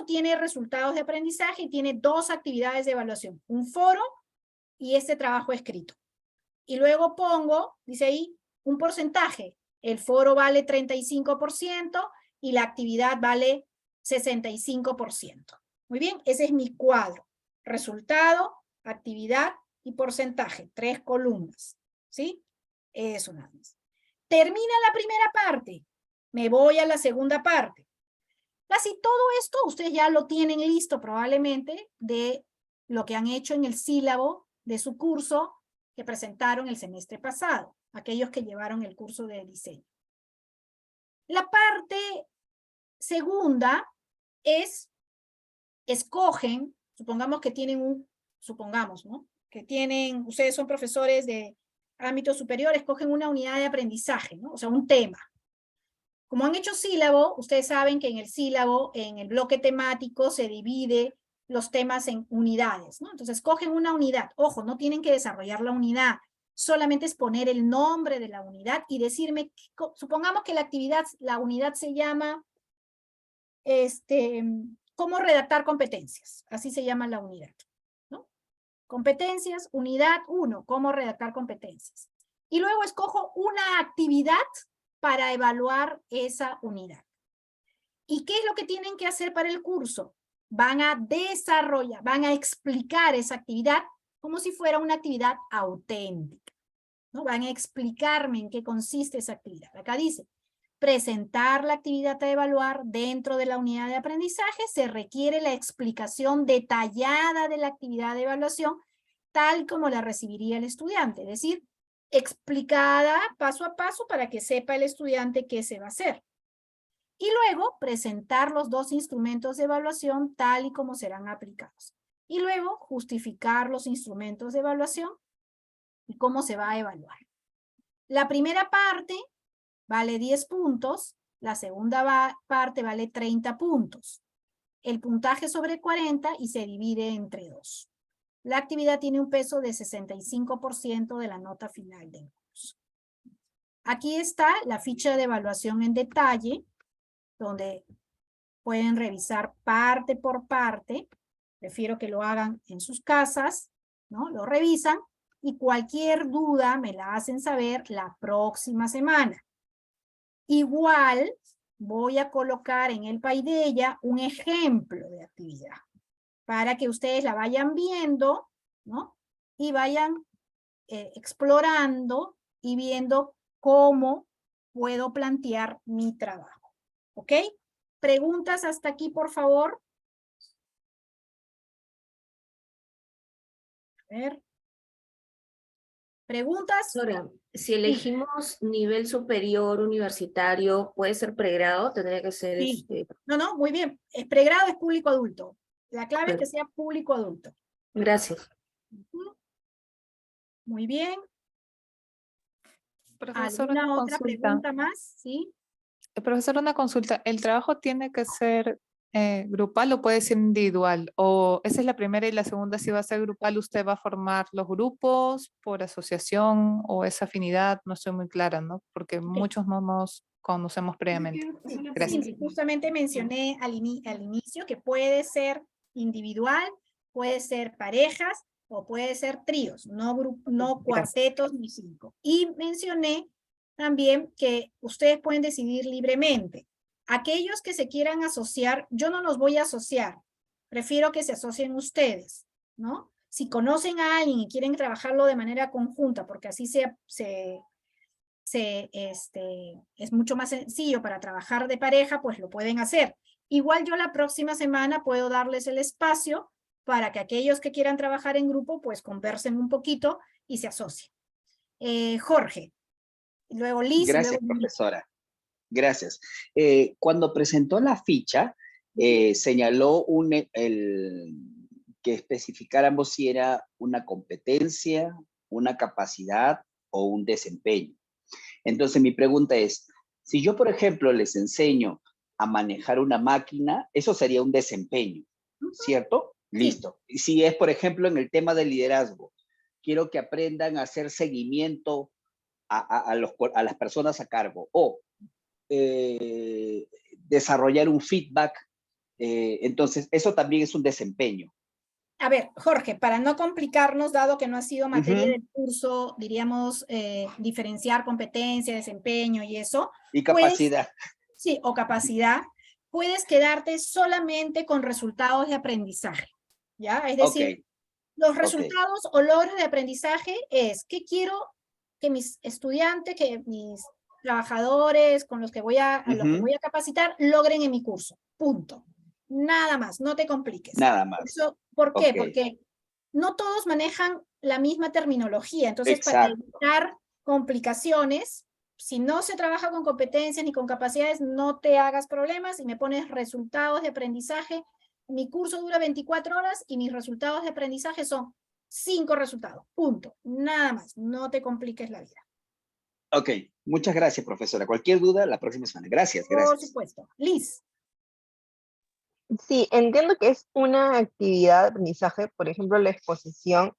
tiene resultados de aprendizaje y tiene 2 actividades de evaluación, un foro y este trabajo escrito. Y luego pongo, dice ahí, un porcentaje. El foro vale 35% y la actividad vale 65%. Muy bien, ese es mi cuadro. Resultado, actividad y porcentaje. 3 columnas. ¿Sí? Eso nada más. Termina la primera parte. Me voy a la segunda parte. Casi todo esto ustedes ya lo tienen listo probablemente de lo que han hecho en el sílabo de su curso que presentaron el semestre pasado, aquellos que llevaron el curso de diseño. La parte segunda es, escogen, supongamos que tienen supongamos, ¿no? Que tienen, ustedes son profesores de ámbito superior, escogen una unidad de aprendizaje, ¿no? O sea, un tema. Como han hecho sílabo, ustedes saben que en el sílabo, en el bloque temático, se divide los temas en unidades, ¿no? Entonces, cogen una unidad. Ojo, no tienen que desarrollar la unidad. Solamente es poner el nombre de la unidad y decirme, supongamos que la unidad se llama, ¿cómo redactar competencias? Así se llama la unidad, ¿no? Competencias, unidad 1, ¿cómo redactar competencias? Y luego escojo una actividad para evaluar esa unidad. ¿Y qué es lo que tienen que hacer para el curso? Van a desarrollar, van a explicar esa actividad como si fuera una actividad auténtica, ¿no? Van a explicarme en qué consiste esa actividad. Acá dice, presentar la actividad a evaluar dentro de la unidad de aprendizaje, se requiere la explicación detallada de la actividad de evaluación, tal como la recibiría el estudiante, es decir, explicada paso a paso para que sepa el estudiante qué se va a hacer. Y luego presentar los 2 instrumentos de evaluación tal y como serán aplicados. Y luego justificar los instrumentos de evaluación y cómo se va a evaluar. La primera parte vale 10 puntos, la segunda parte vale 30 puntos. El puntaje sobre 40 y se divide entre 2. La actividad tiene un peso de 65% de la nota final del curso. Aquí está la ficha de evaluación en detalle, donde pueden revisar parte por parte. Prefiero que lo hagan en sus casas, ¿no? Lo revisan y cualquier duda me la hacen saber la próxima semana. Igual voy a colocar en el Paideia un ejemplo de actividad para que ustedes la vayan viendo, ¿no? Y vayan explorando y viendo cómo puedo plantear mi trabajo. ¿Ok? ¿Preguntas hasta aquí, por favor? A ver. ¿Preguntas? Ahora, si elegimos nivel superior universitario, ¿puede ser pregrado? Tendría que ser... Sí. No, muy bien. Pregrado es público adulto. La clave es que Perfecto. sea público adulto. Gracias. Muy bien. Profesor, ¿Alguna una otra consulta. pregunta más? ¿Sí? Profesor, una consulta. ¿El trabajo tiene que ser grupal o puede ser individual? ¿O esa es la primera y la segunda si va a ser grupal, usted va a formar los grupos por asociación o esa afinidad? No estoy muy clara, ¿no? Porque muchos no nos conocemos previamente. Gracias. Sí, justamente mencioné al inicio que puede ser individual, puede ser parejas o puede ser tríos, no cuartetos ni 5. Y mencioné también que ustedes pueden decidir libremente. Aquellos que se quieran asociar, yo no los voy a asociar, prefiero que se asocien ustedes, ¿no? Si conocen a alguien y quieren trabajarlo de manera conjunta, porque así es mucho más sencillo para trabajar de pareja, pues lo pueden hacer. Igual yo la próxima semana puedo darles el espacio para que aquellos que quieran trabajar en grupo, pues conversen un poquito y se asocien. Jorge, luego Liz, y Gracias, luego Judith. profesora. Gracias. Cuando presentó la ficha, señaló que especificáramos si era una competencia, una capacidad o un desempeño. Entonces mi pregunta es, si yo, por ejemplo, les enseño a manejar una máquina, eso sería un desempeño, ¿cierto? Listo. Y si es, por ejemplo, en el tema del liderazgo, quiero que aprendan a hacer seguimiento a las personas a cargo o desarrollar un feedback, entonces eso también es un desempeño. A ver, Jorge, para no complicarnos, dado que no ha sido materia del curso, diríamos diferenciar competencia, desempeño y eso. Y capacidad. Sí, o capacidad. Puedes quedarte solamente con resultados de aprendizaje, ¿ya? Es decir, los resultados o logros de aprendizaje es, ¿qué quiero que mis estudiantes, que mis trabajadores con los que voy a capacitar logren en mi curso? Punto. Nada más, no te compliques. Nada más. Eso, ¿por qué? Porque no todos manejan la misma terminología. Entonces, para evitar complicaciones, si no se trabaja con competencias ni con capacidades, no te hagas problemas y me pones resultados de aprendizaje. Mi curso dura 24 horas y mis resultados de aprendizaje son 5 resultados. Punto. Nada más. No te compliques la vida. Ok. Muchas gracias, profesora. Cualquier duda, la próxima semana. Gracias, gracias. Por supuesto. Liz. Sí, entiendo que es una actividad de aprendizaje, por ejemplo, la exposición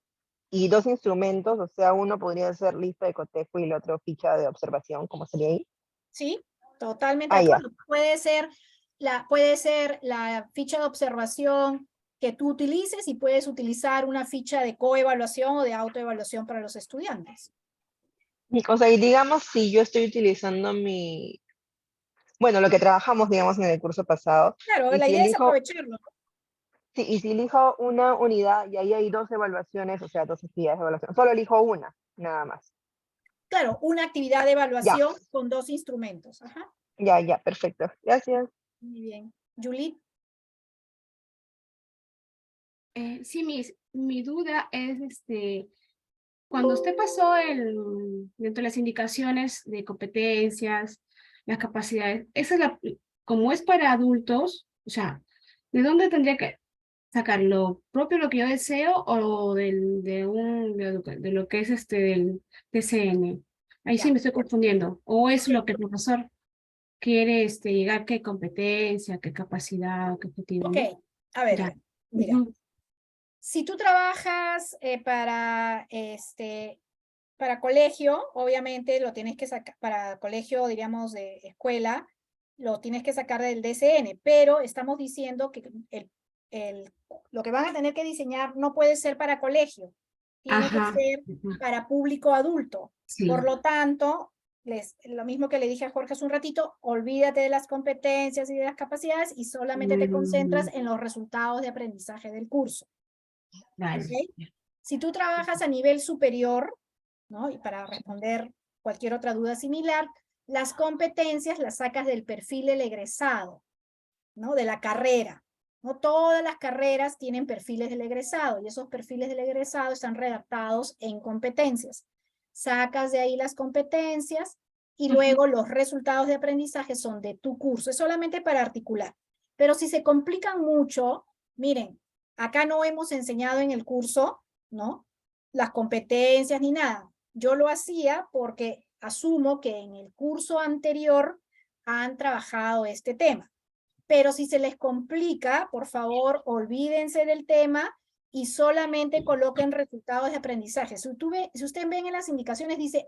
y 2 instrumentos, o sea, uno podría ser lista de cotejo y el otro ficha de observación, ¿cómo sería ahí? Sí, totalmente de acuerdo. Puede ser la ficha de observación que tú utilices y puedes utilizar una ficha de coevaluación o de autoevaluación para los estudiantes. O sea, y digamos, si yo estoy utilizando bueno, lo que trabajamos, digamos, en el curso pasado. Claro, la idea es aprovecharlo, ¿no? Sí, y si elijo una unidad y ahí hay 2 evaluaciones, o sea, 2 actividades de evaluación, solo elijo una, nada más. Claro, una actividad de evaluación con 2 instrumentos. Ajá. Ya, perfecto. Gracias. Muy bien. Judith. Sí, mi duda es, cuando usted pasó dentro de las indicaciones de competencias, las capacidades, como es para adultos, o sea, ¿de dónde tendría que sacar lo propio, lo que yo deseo, o de lo que es del TCN? Ahí sí me estoy confundiendo. ¿O es lo que el profesor quiere llegar, qué competencia, qué capacidad, qué objetivo? Ok, a ver, mira. Si tú trabajas para colegio, obviamente lo tienes que sacar, para colegio, diríamos, de escuela, lo tienes que sacar del DCN, pero estamos diciendo que lo que van a tener que diseñar no puede ser para colegio, tiene que ser para público adulto. Sí. Por lo tanto, lo mismo que le dije a Jorge hace un ratito, olvídate de las competencias y de las capacidades y solamente te concentras en los resultados de aprendizaje del curso. ¿Okay? Si tú trabajas a nivel superior, ¿no? Y para responder cualquier otra duda similar, las competencias las sacas del perfil del egresado, ¿no? De la carrera. No todas las carreras tienen perfiles del egresado y esos perfiles del egresado están redactados en competencias. Sacas de ahí las competencias y luego los resultados de aprendizaje son de tu curso. Es solamente para articular. Pero si se complican mucho, miren, acá no hemos enseñado en el curso, ¿no? Las competencias ni nada. Yo lo hacía porque asumo que en el curso anterior han trabajado este tema. Pero si se les complica, por favor, olvídense del tema y solamente coloquen resultados de aprendizaje. Si ustedes ven en las indicaciones, dice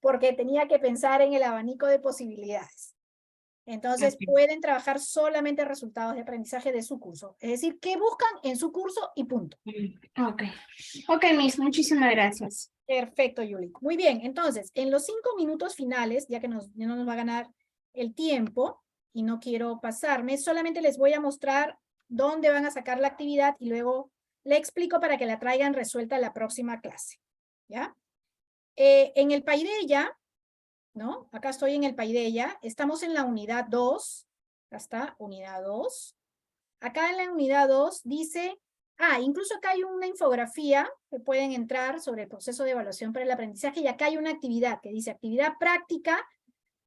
porque tenía que pensar en el abanico de posibilidades. Entonces, pueden trabajar solamente resultados de aprendizaje de su curso. Es decir, ¿qué buscan en su curso y punto? Ok, Miss, muchísimas gracias. Perfecto, Yuli. Muy bien, entonces, en los 5 minutos finales, ya que ya no nos va a ganar el tiempo, y no quiero pasarme, solamente les voy a mostrar dónde van a sacar la actividad y luego le explico para que la traigan resuelta en la próxima clase. ¿Ya? En el Paideia, ¿no? Acá estoy en el Paideia, estamos en la unidad 2, acá está, unidad 2, acá en la unidad 2 dice, incluso acá hay una infografía que pueden entrar sobre el proceso de evaluación para el aprendizaje, y acá hay una actividad que dice actividad práctica,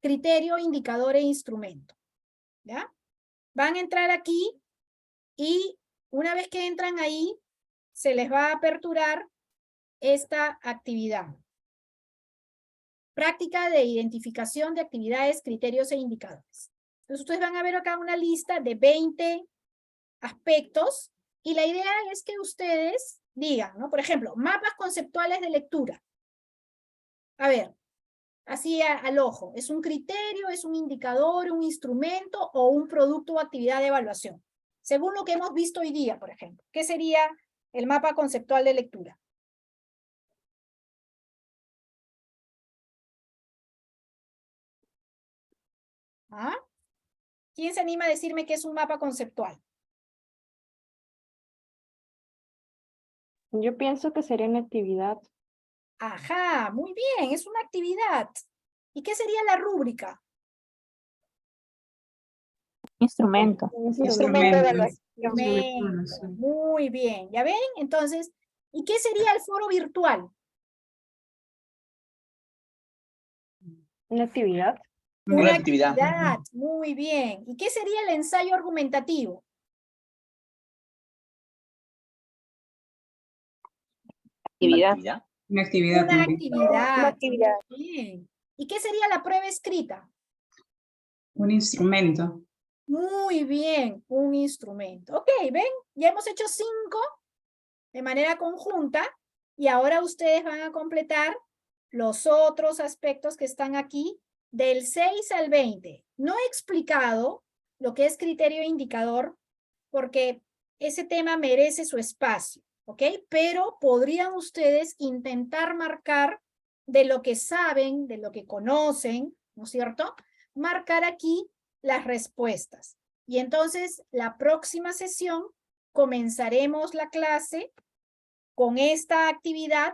criterio, indicador e instrumento. ¿Ya? Van a entrar aquí y una vez que entran ahí, se les va a aperturar esta actividad. Práctica de identificación de actividades, criterios e indicadores. Entonces ustedes van a ver acá una lista de 20 aspectos y la idea es que ustedes digan, ¿no? Por ejemplo, mapas conceptuales de lectura. A ver, así al ojo, ¿es un criterio, es un indicador, un instrumento o un producto o actividad de evaluación? Según lo que hemos visto hoy día, por ejemplo, ¿qué sería el mapa conceptual de lectura? ¿Quién se anima a decirme qué es un mapa conceptual? Yo pienso que sería una actividad. Ajá, muy bien, es una actividad. ¿Y qué sería la rúbrica? Instrumento. Instrumento de evaluación. Instrumento. Muy bien, ¿ya ven? Entonces, ¿y qué sería el foro virtual? Una actividad. Una actividad. actividad, muy bien. ¿Y qué sería el ensayo argumentativo? Actividad. Una actividad. Una también. actividad. Una actividad. Muy bien. ¿Y qué sería la prueba escrita? Un instrumento. Muy bien, un instrumento. Ok, ¿ven? Ya hemos hecho 5 de manera conjunta y ahora ustedes van a completar los otros aspectos que están aquí del 6 al 20. No he explicado lo que es criterio e indicador porque ese tema merece su espacio, ¿ok? Pero podrían ustedes intentar marcar de lo que saben, de lo que conocen, ¿no es cierto? Marcar aquí las respuestas. Y entonces la próxima sesión comenzaremos la clase con esta actividad,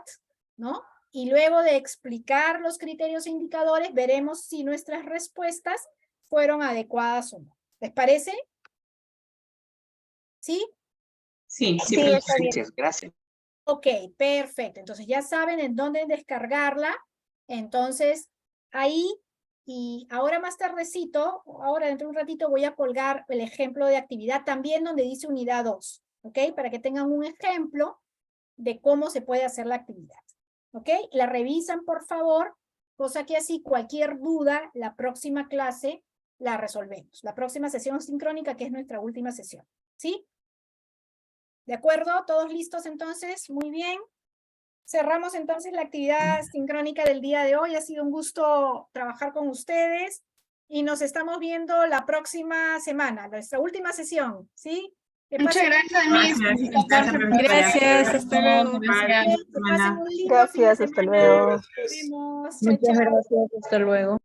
¿no? Y luego de explicar los criterios e indicadores, veremos si nuestras respuestas fueron adecuadas o no. ¿Les parece? ¿Sí? Sí, Sí, está bien. Gracias. Ok, perfecto. Entonces ya saben en dónde descargarla. Entonces, ahí, y ahora más tardecito, ahora dentro de un ratito voy a colgar el ejemplo de actividad también donde dice unidad 2, ¿ok? Para que tengan un ejemplo de cómo se puede hacer la actividad, ¿ok? La revisan, por favor, cosa que así cualquier duda, la próxima clase la resolvemos. La próxima sesión sincrónica, que es nuestra última sesión, ¿sí? ¿De acuerdo? ¿Todos listos entonces? Muy bien. Cerramos entonces la actividad sincrónica del día de hoy. Ha sido un gusto trabajar con ustedes y nos estamos viendo la próxima semana, nuestra última sesión, ¿sí? Muchas gracias, Miss. Gracias, hasta luego. Que pasen un lindo fin de Gracias, hasta semana. luego. Nos vemos. Chao, Muchas chao. gracias. Hasta luego.